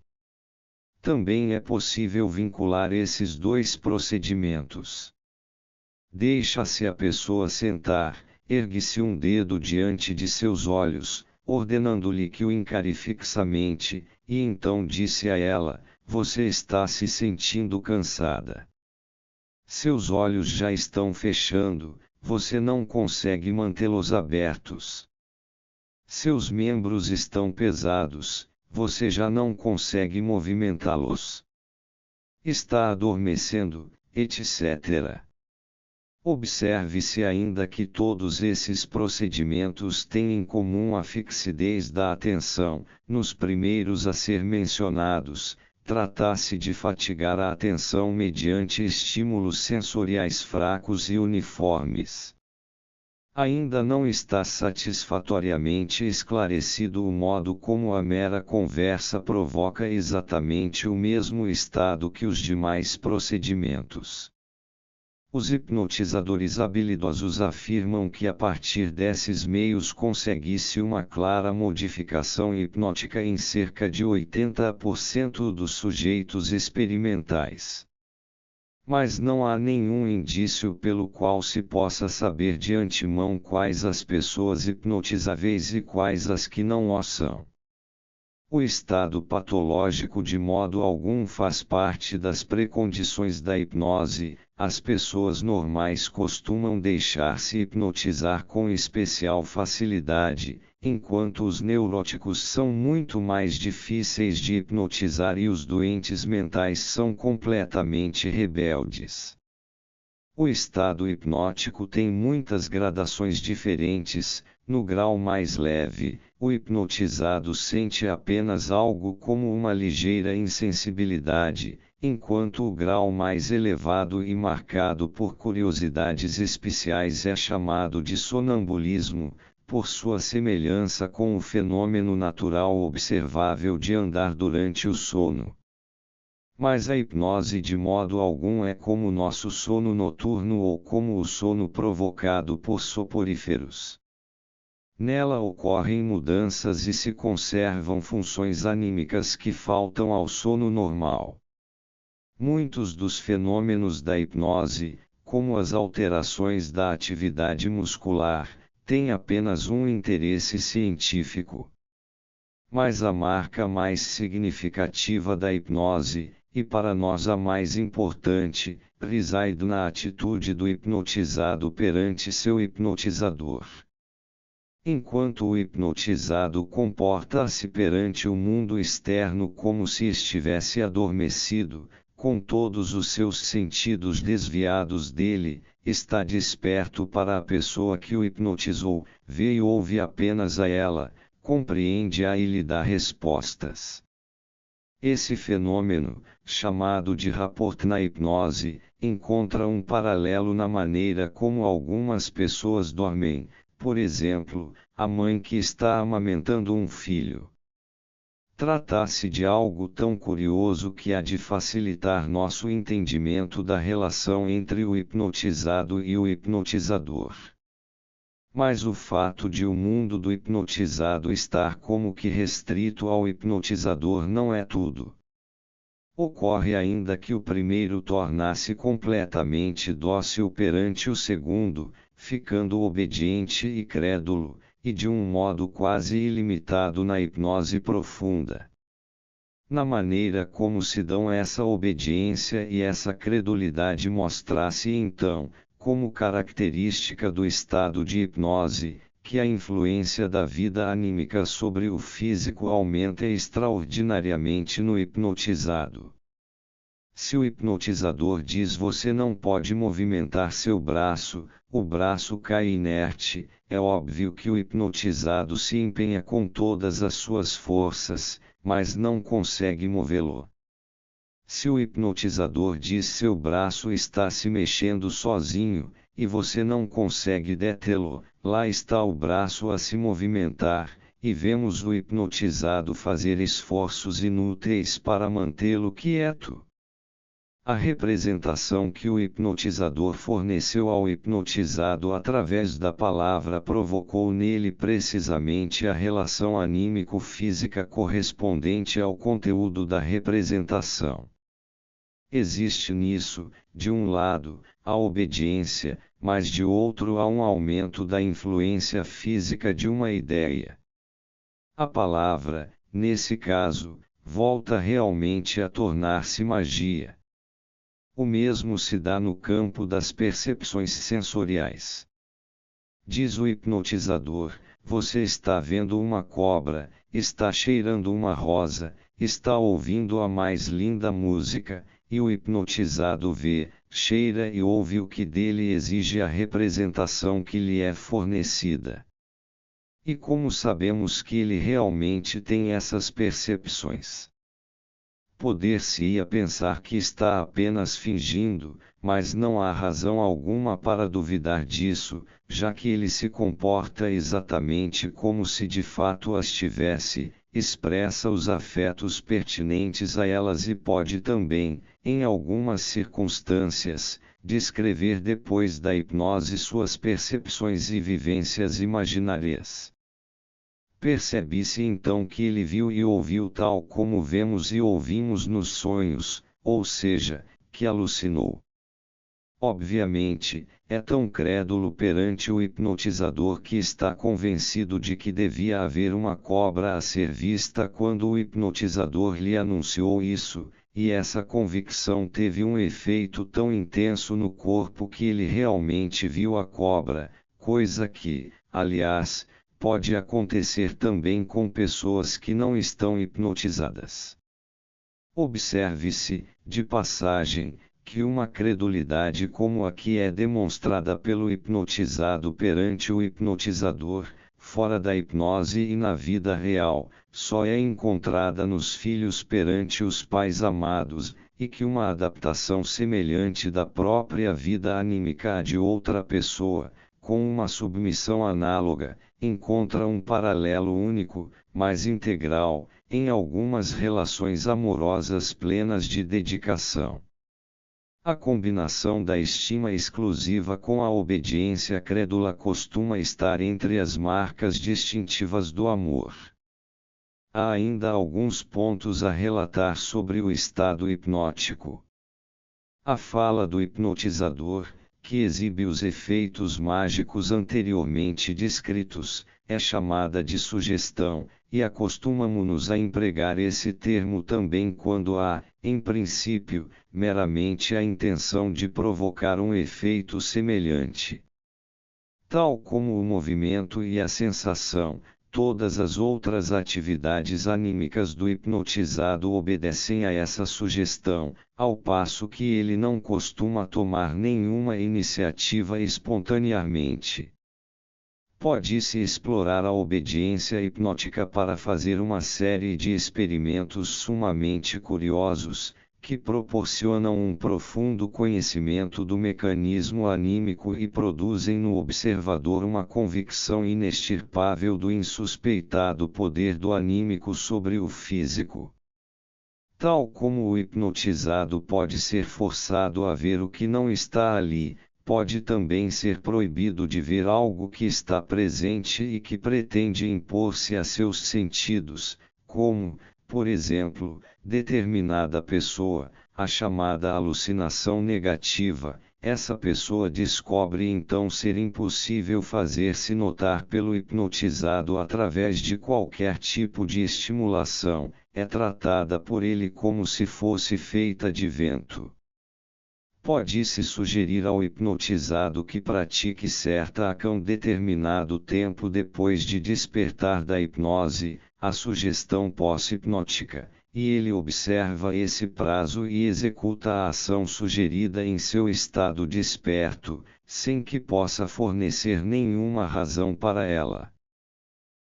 Também é possível vincular esses dois procedimentos. Deixa-se a pessoa sentar, ergue-se um dedo diante de seus olhos, ordenando-lhe que o encare fixamente, e então disse a ela: "Você está se sentindo cansada. Seus olhos já estão fechando, você não consegue mantê-los abertos. Seus membros estão pesados, você já não consegue movimentá-los. Está adormecendo, etc." Observe-se ainda que todos esses procedimentos têm em comum a fixidez da atenção, nos primeiros a ser mencionados, trata-se de fatigar a atenção mediante estímulos sensoriais fracos e uniformes. Ainda não está satisfatoriamente esclarecido o modo como a mera conversa provoca exatamente o mesmo estado que os demais procedimentos. Os hipnotizadores habilidosos afirmam que a partir desses meios consegue-se uma clara modificação hipnótica em cerca de 80% dos sujeitos experimentais. Mas não há nenhum indício pelo qual se possa saber de antemão quais as pessoas hipnotizáveis e quais as que não o são. O estado patológico de modo algum faz parte das precondições da hipnose. As pessoas normais costumam deixar-se hipnotizar com especial facilidade, enquanto os neuróticos são muito mais difíceis de hipnotizar e os doentes mentais são completamente rebeldes. O estado hipnótico tem muitas gradações diferentes. No grau mais leve, o hipnotizado sente apenas algo como uma ligeira insensibilidade, enquanto o grau mais elevado e marcado por curiosidades especiais é chamado de sonambulismo, por sua semelhança com o fenômeno natural observável de andar durante o sono. Mas a hipnose de modo algum é como nosso sono noturno ou como o sono provocado por soporíferos. Nela ocorrem mudanças e se conservam funções anímicas que faltam ao sono normal. Muitos dos fenômenos da hipnose, como as alterações da atividade muscular, têm apenas um interesse científico. Mas a marca mais significativa da hipnose, e para nós a mais importante, reside na atitude do hipnotizado perante seu hipnotizador. Enquanto o hipnotizado comporta-se perante o mundo externo como se estivesse adormecido, com todos os seus sentidos desviados dele, está desperto para a pessoa que o hipnotizou, vê e ouve apenas a ela, compreende-a e lhe dá respostas. Esse fenômeno, chamado de rapport na hipnose, encontra um paralelo na maneira como algumas pessoas dormem. Por exemplo, a mãe que está amamentando um filho. Trata-se de algo tão curioso que há de facilitar nosso entendimento da relação entre o hipnotizado e o hipnotizador. Mas o fato de o mundo do hipnotizado estar como que restrito ao hipnotizador não é tudo. Ocorre ainda que o primeiro torna-se completamente dócil perante o segundo, ficando obediente e crédulo, e de um modo quase ilimitado na hipnose profunda. Na maneira como se dão essa obediência e essa credulidade mostra-se então, como característica do estado de hipnose, que a influência da vida anímica sobre o físico aumenta extraordinariamente no hipnotizado. Se o hipnotizador diz você não pode movimentar seu braço, o braço cai inerte, é óbvio que o hipnotizado se empenha com todas as suas forças, mas não consegue movê-lo. Se o hipnotizador diz seu braço está se mexendo sozinho, e você não consegue detê-lo, lá está o braço a se movimentar, e vemos o hipnotizado fazer esforços inúteis para mantê-lo quieto. A representação que o hipnotizador forneceu ao hipnotizado através da palavra provocou nele precisamente a relação anímico-física correspondente ao conteúdo da representação. Existe nisso, de um lado, a obediência, mas de outro há um aumento da influência física de uma ideia. A palavra, nesse caso, volta realmente a tornar-se magia. O mesmo se dá no campo das percepções sensoriais. Diz o hipnotizador, você está vendo uma cobra, está cheirando uma rosa, está ouvindo a mais linda música, e o hipnotizado vê, cheira e ouve o que dele exige a representação que lhe é fornecida. E como sabemos que ele realmente tem essas percepções? Poder-se-ia pensar que está apenas fingindo, mas não há razão alguma para duvidar disso, já que ele se comporta exatamente como se de fato as tivesse, expressa os afetos pertinentes a elas e pode também, em algumas circunstâncias, descrever depois da hipnose suas percepções e vivências imaginárias. Percebe-se então que ele viu e ouviu tal como vemos e ouvimos nos sonhos, ou seja, que alucinou. Obviamente, é tão crédulo perante o hipnotizador que está convencido de que devia haver uma cobra a ser vista quando o hipnotizador lhe anunciou isso, e essa convicção teve um efeito tão intenso no corpo que ele realmente viu a cobra, coisa que, aliás, pode acontecer também com pessoas que não estão hipnotizadas. Observe-se, de passagem, que uma credulidade como a que é demonstrada pelo hipnotizado perante o hipnotizador, fora da hipnose e na vida real, só é encontrada nos filhos perante os pais amados, e que uma adaptação semelhante da própria vida anímica à de outra pessoa, com uma submissão análoga, encontra um paralelo único, mas integral, em algumas relações amorosas plenas de dedicação. A combinação da estima exclusiva com a obediência crédula costuma estar entre as marcas distintivas do amor. Há ainda alguns pontos a relatar sobre o estado hipnótico. A fala do hipnotizador, que exibe os efeitos mágicos anteriormente descritos, é chamada de sugestão, e acostumamo-nos a empregar esse termo também quando há, em princípio, meramente a intenção de provocar um efeito semelhante. Tal como o movimento e a sensação, todas as outras atividades anímicas do hipnotizado obedecem a essa sugestão, ao passo que ele não costuma tomar nenhuma iniciativa espontaneamente. Pode-se explorar a obediência hipnótica para fazer uma série de experimentos sumamente curiosos, que proporcionam um profundo conhecimento do mecanismo anímico e produzem no observador uma convicção inextirpável do insuspeitado poder do anímico sobre o físico. Tal como o hipnotizado pode ser forçado a ver o que não está ali, pode também ser proibido de ver algo que está presente e que pretende impor-se a seus sentidos, como, por exemplo, determinada pessoa, a chamada alucinação negativa. Essa pessoa descobre então ser impossível fazer-se notar pelo hipnotizado através de qualquer tipo de estimulação, é tratada por ele como se fosse feita de vento. Pode-se sugerir ao hipnotizado que pratique certa ação determinado tempo depois de despertar da hipnose, a sugestão pós-hipnótica, e ele observa esse prazo e executa a ação sugerida em seu estado desperto, sem que possa fornecer nenhuma razão para ela.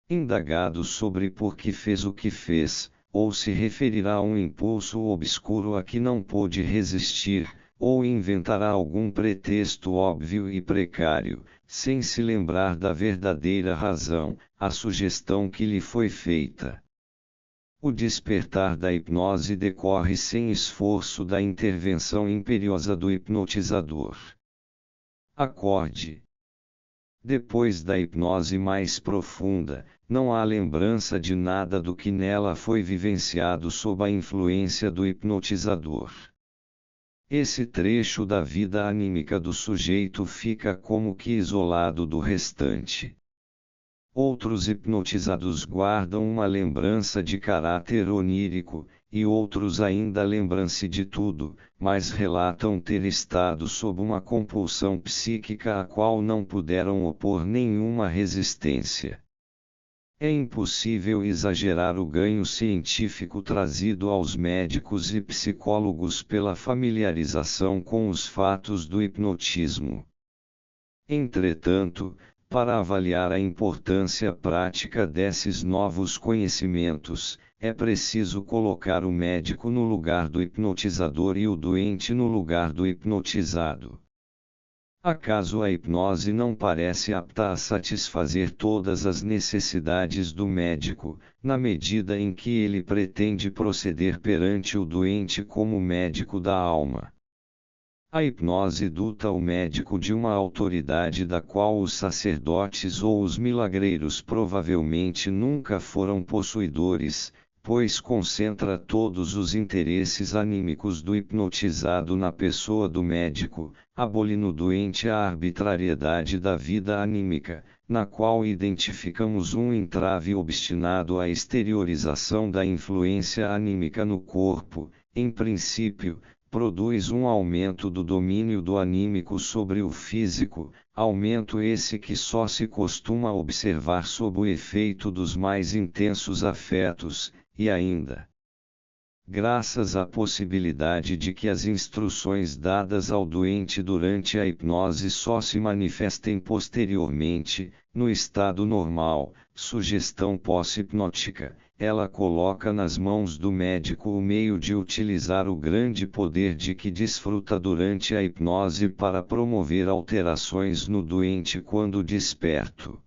Indagado sobre por que fez o que fez, ou se referirá a um impulso obscuro a que não pôde resistir, ou inventará algum pretexto óbvio e precário, sem se lembrar da verdadeira razão, a sugestão que lhe foi feita. O despertar da hipnose decorre sem esforço da intervenção imperiosa do hipnotizador. Acorde. Depois da hipnose mais profunda, não há lembrança de nada do que nela foi vivenciado sob a influência do hipnotizador. Esse trecho da vida anímica do sujeito fica como que isolado do restante. Outros hipnotizados guardam uma lembrança de caráter onírico, e outros ainda lembram-se de tudo, mas relatam ter estado sob uma compulsão psíquica à qual não puderam opor nenhuma resistência. É impossível exagerar o ganho científico trazido aos médicos e psicólogos pela familiarização com os fatos do hipnotismo. Entretanto, para avaliar a importância prática desses novos conhecimentos, é preciso colocar o médico no lugar do hipnotizador e o doente no lugar do hipnotizado. Acaso a hipnose não parece apta a satisfazer todas as necessidades do médico, na medida em que ele pretende proceder perante o doente como médico da alma? A hipnose dota o médico de uma autoridade da qual os sacerdotes ou os milagreiros provavelmente nunca foram possuidores, pois concentra todos os interesses anímicos do hipnotizado na pessoa do médico, abole no doente a arbitrariedade da vida anímica, na qual identificamos um entrave obstinado à exteriorização da influência anímica no corpo, em princípio, produz um aumento do domínio do anímico sobre o físico, aumento esse que só se costuma observar sob o efeito dos mais intensos afetos, e ainda, graças à possibilidade de que as instruções dadas ao doente durante a hipnose só se manifestem posteriormente, no estado normal, sugestão pós-hipnótica, ela coloca nas mãos do médico o meio de utilizar o grande poder de que desfruta durante a hipnose para promover alterações no doente quando desperto.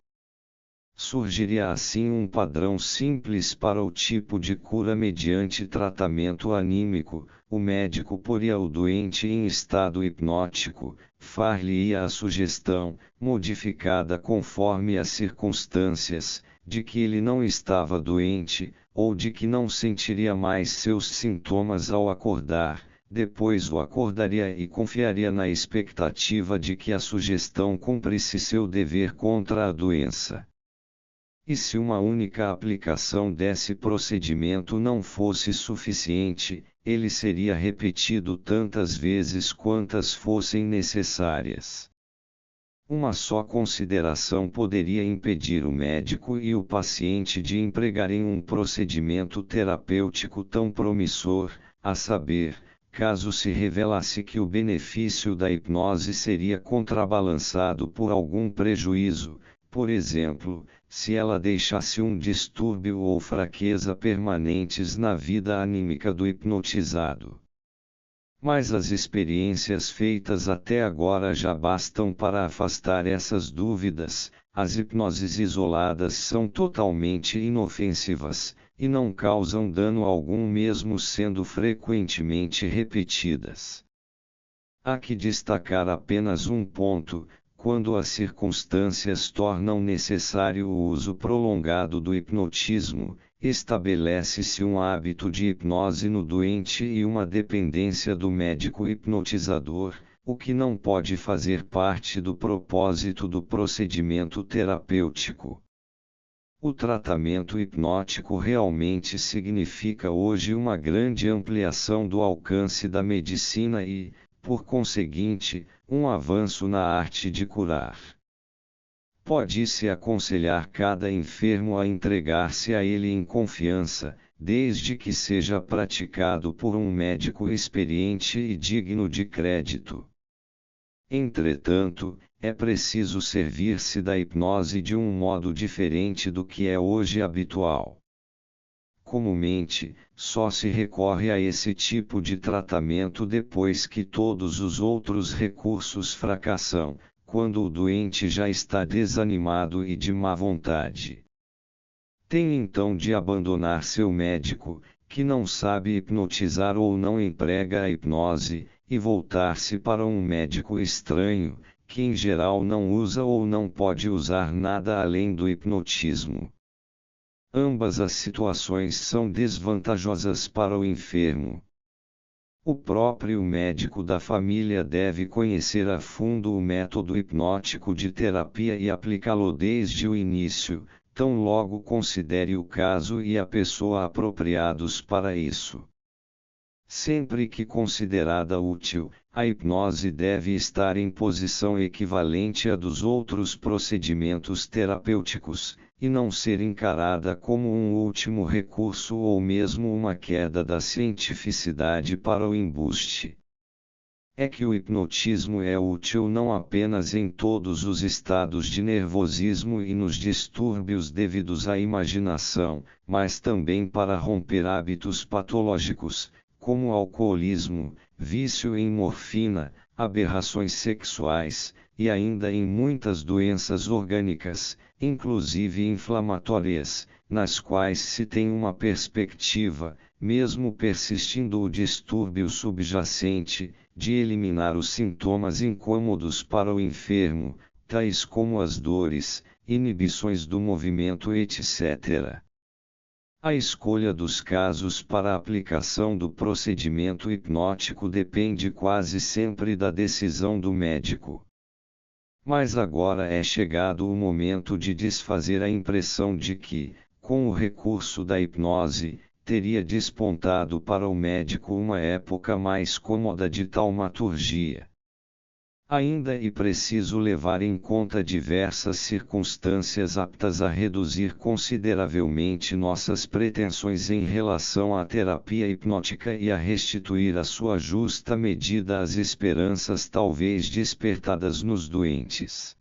Surgiria assim um padrão simples para o tipo de cura mediante tratamento anímico: o médico poria o doente em estado hipnótico, far-lhe-ia a sugestão, modificada conforme as circunstâncias, de que ele não estava doente, ou de que não sentiria mais seus sintomas ao acordar. Depois o acordaria e confiaria na expectativa de que a sugestão cumprisse seu dever contra a doença. E se uma única aplicação desse procedimento não fosse suficiente, ele seria repetido tantas vezes quantas fossem necessárias. Uma só consideração poderia impedir o médico e o paciente de empregarem um procedimento terapêutico tão promissor, a saber, caso se revelasse que o benefício da hipnose seria contrabalançado por algum prejuízo, por exemplo, se ela deixasse um distúrbio ou fraqueza permanentes na vida anímica do hipnotizado. Mas as experiências feitas até agora já bastam para afastar essas dúvidas. As hipnoses isoladas são totalmente inofensivas, e não causam dano algum mesmo sendo frequentemente repetidas. Há que destacar apenas um ponto: quando as circunstâncias tornam necessário o uso prolongado do hipnotismo, estabelece-se um hábito de hipnose no doente e uma dependência do médico hipnotizador, o que não pode fazer parte do propósito do procedimento terapêutico. O tratamento hipnótico realmente significa hoje uma grande ampliação do alcance da medicina e, por conseguinte, um avanço na arte de curar. Pode-se aconselhar cada enfermo a entregar-se a ele em confiança, desde que seja praticado por um médico experiente e digno de crédito. Entretanto, é preciso servir-se da hipnose de um modo diferente do que é hoje habitual. Comumente, só se recorre a esse tipo de tratamento depois que todos os outros recursos fracassam, quando o doente já está desanimado e de má vontade. Tem então de abandonar seu médico, que não sabe hipnotizar ou não emprega a hipnose, e voltar-se para um médico estranho, que em geral não usa ou não pode usar nada além do hipnotismo. Ambas as situações são desvantajosas para o enfermo. O próprio médico da família deve conhecer a fundo o método hipnótico de terapia e aplicá-lo desde o início, tão logo considere o caso e a pessoa apropriados para isso. Sempre que considerada útil, a hipnose deve estar em posição equivalente à dos outros procedimentos terapêuticos, e não ser encarada como um último recurso ou mesmo uma queda da cientificidade para o embuste. É que o hipnotismo é útil não apenas em todos os estados de nervosismo e nos distúrbios devidos à imaginação, mas também para romper hábitos patológicos, como alcoolismo, vício em morfina, aberrações sexuais, e ainda em muitas doenças orgânicas, inclusive inflamatórias, nas quais se tem uma perspectiva, mesmo persistindo o distúrbio subjacente, de eliminar os sintomas incômodos para o enfermo, tais como as dores, inibições do movimento, etc. A escolha dos casos para a aplicação do procedimento hipnótico depende quase sempre da decisão do médico. Mas agora é chegado o momento de desfazer a impressão de que, com o recurso da hipnose, teria despontado para o médico uma época mais cômoda de taumaturgia. Ainda é preciso levar em conta diversas circunstâncias aptas a reduzir consideravelmente nossas pretensões em relação à terapia hipnótica e a restituir a sua justa medida às esperanças talvez despertadas nos doentes.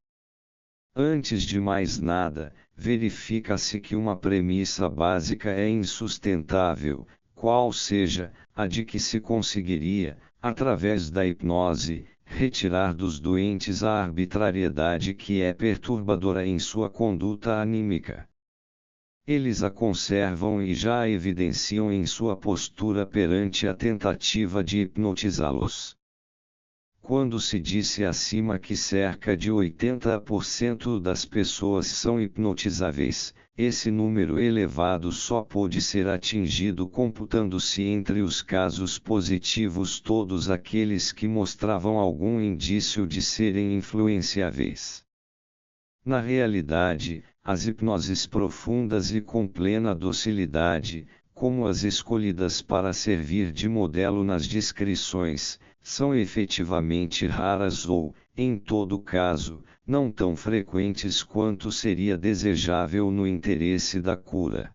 Antes de mais nada, verifica-se que uma premissa básica é insustentável, qual seja, a de que se conseguiria, através da hipnose, retirar dos doentes a arbitrariedade que é perturbadora em sua conduta anímica. Eles a conservam e já a evidenciam em sua postura perante a tentativa de hipnotizá-los. Quando se disse acima que cerca de 80% das pessoas são hipnotizáveis, esse número elevado só pôde ser atingido computando-se entre os casos positivos todos aqueles que mostravam algum indício de serem influenciáveis. Na realidade, as hipnoses profundas e com plena docilidade, como as escolhidas para servir de modelo nas descrições, são efetivamente raras ou, em todo caso, não tão frequentes quanto seria desejável no interesse da cura.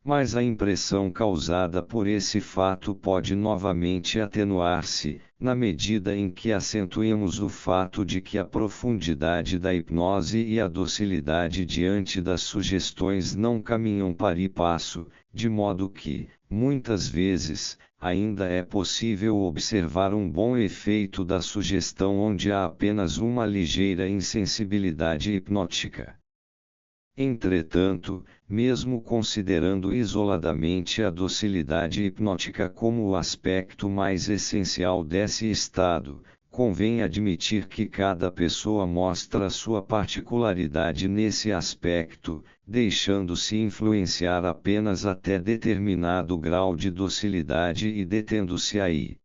Mas a impressão causada por esse fato pode novamente atenuar-se, na medida em que acentuemos o fato de que a profundidade da hipnose e a docilidade diante das sugestões não caminham par e passo, de modo que, muitas vezes, ainda é possível observar um bom efeito da sugestão onde há apenas uma ligeira insensibilidade hipnótica. Entretanto, mesmo considerando isoladamente a docilidade hipnótica como o aspecto mais essencial desse estado, convém admitir que cada pessoa mostra sua particularidade nesse aspecto, deixando-se influenciar apenas até determinado grau de docilidade e detendo-se aí.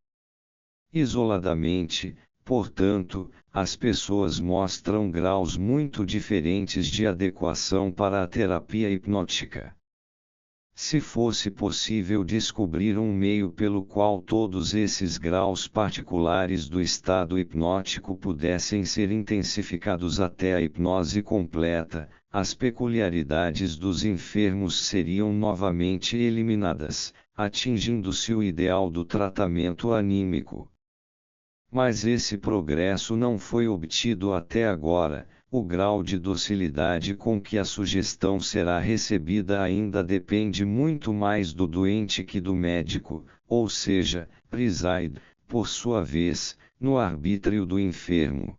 Isoladamente, portanto, as pessoas mostram graus muito diferentes de adequação para a terapia hipnótica. Se fosse possível descobrir um meio pelo qual todos esses graus particulares do estado hipnótico pudessem ser intensificados até a hipnose completa, as peculiaridades dos enfermos seriam novamente eliminadas, atingindo-se o ideal do tratamento anímico. Mas esse progresso não foi obtido até agora. O grau de docilidade com que a sugestão será recebida ainda depende muito mais do doente que do médico, ou seja, reside, por sua vez, no arbítrio do enfermo.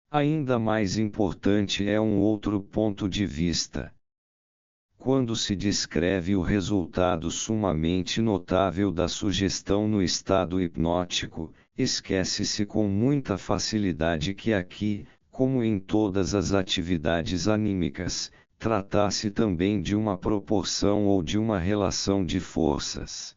Ainda mais importante é um outro ponto de vista. Quando se descreve o resultado sumamente notável da sugestão no estado hipnótico, esquece-se com muita facilidade que aqui, como em todas as atividades anímicas, trata-se também de uma proporção ou de uma relação de forças.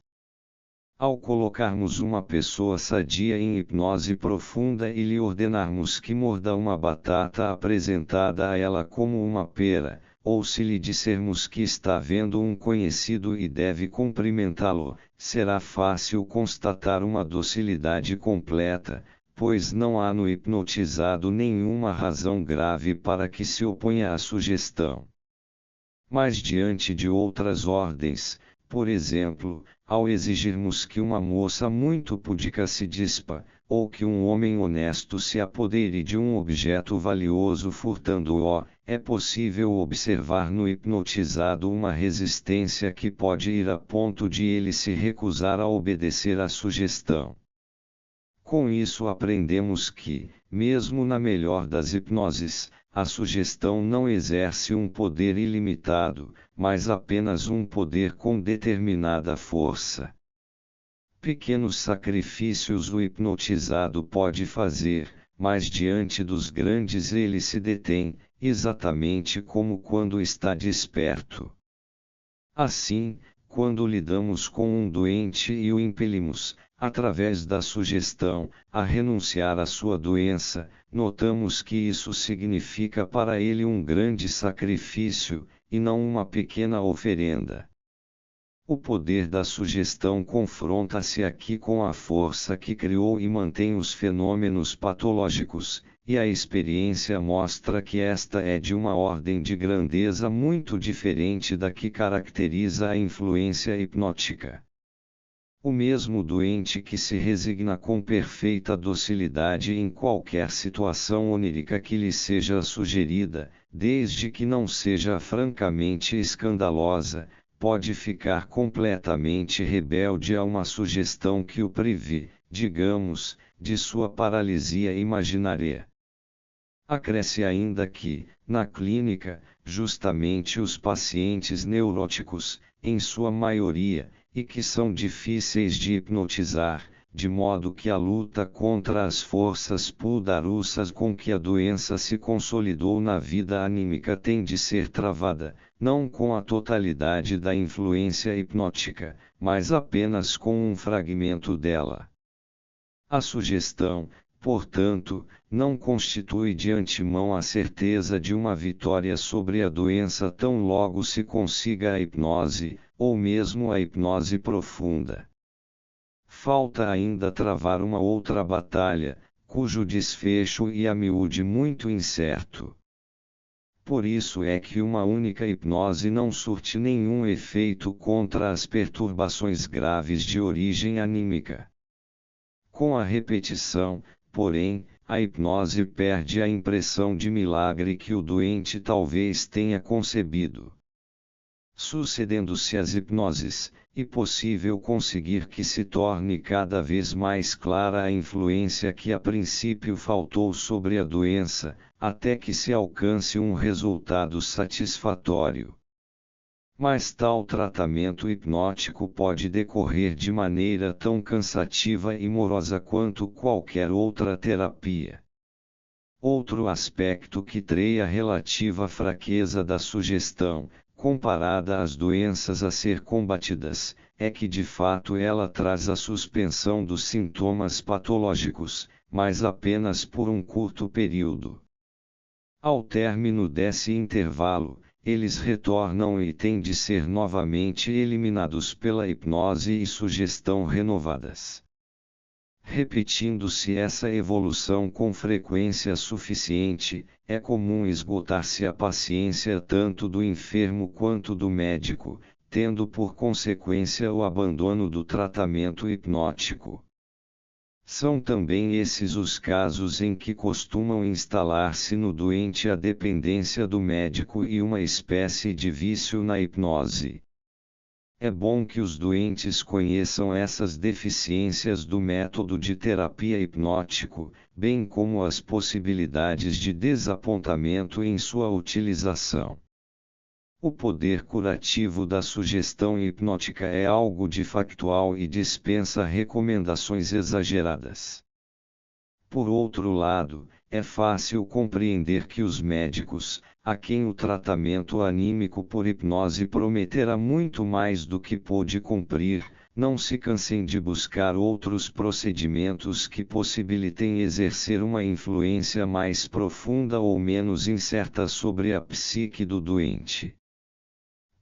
Ao colocarmos uma pessoa sadia em hipnose profunda e lhe ordenarmos que morda uma batata apresentada a ela como uma pera, ou se lhe dissermos que está vendo um conhecido e deve cumprimentá-lo, será fácil constatar uma docilidade completa, pois não há no hipnotizado nenhuma razão grave para que se oponha à sugestão. Mas diante de outras ordens, por exemplo, ao exigirmos que uma moça muito púdica se dispa, ou que um homem honesto se apodere de um objeto valioso furtando-o, é possível observar no hipnotizado uma resistência que pode ir a ponto de ele se recusar a obedecer à sugestão. Com isso aprendemos que, mesmo na melhor das hipnoses, a sugestão não exerce um poder ilimitado, mas apenas um poder com determinada força. Pequenos sacrifícios o hipnotizado pode fazer, mas diante dos grandes ele se detém, exatamente como quando está desperto. Assim, quando lidamos com um doente e o impelimos, através da sugestão, a renunciar à sua doença, notamos que isso significa para ele um grande sacrifício, e não uma pequena oferenda. O poder da sugestão confronta-se aqui com a força que criou e mantém os fenômenos patológicos, e a experiência mostra que esta é de uma ordem de grandeza muito diferente da que caracteriza a influência hipnótica. O mesmo doente que se resigna com perfeita docilidade em qualquer situação onírica que lhe seja sugerida, desde que não seja francamente escandalosa, pode ficar completamente rebelde a uma sugestão que o prive, digamos, de sua paralisia imaginária. Acresce ainda que, na clínica, justamente os pacientes neuróticos, em sua maioria, e que são difíceis de hipnotizar, de modo que a luta contra as forças poderosas com que a doença se consolidou na vida anímica tem de ser travada, não com a totalidade da influência hipnótica, mas apenas com um fragmento dela. A sugestão, portanto, não constitui de antemão a certeza de uma vitória sobre a doença tão logo se consiga a hipnose, ou mesmo a hipnose profunda. Falta ainda travar uma outra batalha, cujo desfecho é a miúde muito incerto. Por isso é que uma única hipnose não surte nenhum efeito contra as perturbações graves de origem anímica. Com a repetição, porém, a hipnose perde a impressão de milagre que o doente talvez tenha concebido. Sucedendo-se as hipnoses, é possível conseguir que se torne cada vez mais clara a influência que a princípio faltou sobre a doença, até que se alcance um resultado satisfatório. Mas tal tratamento hipnótico pode decorrer de maneira tão cansativa e morosa quanto qualquer outra terapia. Outro aspecto que trai a relativa fraqueza da sugestão, comparada às doenças a ser combatidas, é que de fato ela traz a suspensão dos sintomas patológicos, mas apenas por um curto período. Ao término desse intervalo, eles retornam e têm de ser novamente eliminados pela hipnose e sugestão renovadas. Repetindo-se essa evolução com frequência suficiente, é comum esgotar-se a paciência tanto do enfermo quanto do médico, tendo por consequência o abandono do tratamento hipnótico. São também esses os casos em que costumam instalar-se no doente a dependência do médico e uma espécie de vício na hipnose. É bom que os doentes conheçam essas deficiências do método de terapia hipnótico, bem como as possibilidades de desapontamento em sua utilização. O poder curativo da sugestão hipnótica é algo de factual e dispensa recomendações exageradas. Por outro lado, é fácil compreender que os médicos, a quem o tratamento anímico por hipnose prometerá muito mais do que pôde cumprir, não se cansem de buscar outros procedimentos que possibilitem exercer uma influência mais profunda ou menos incerta sobre a psique do doente.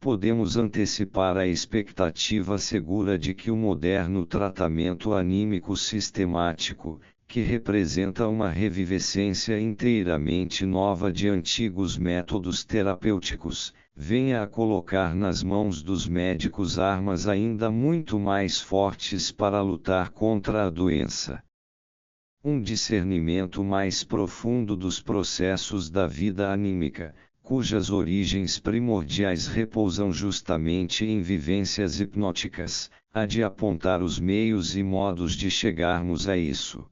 podemos antecipar a expectativa segura de que o moderno tratamento anímico sistemático, que representa uma revivescência inteiramente nova de antigos métodos terapêuticos, venha a colocar nas mãos dos médicos armas ainda muito mais fortes para lutar contra a doença. Um discernimento mais profundo dos processos da vida anímica, cujas origens primordiais repousam justamente em vivências hipnóticas, há de apontar os meios e modos de chegarmos a isso.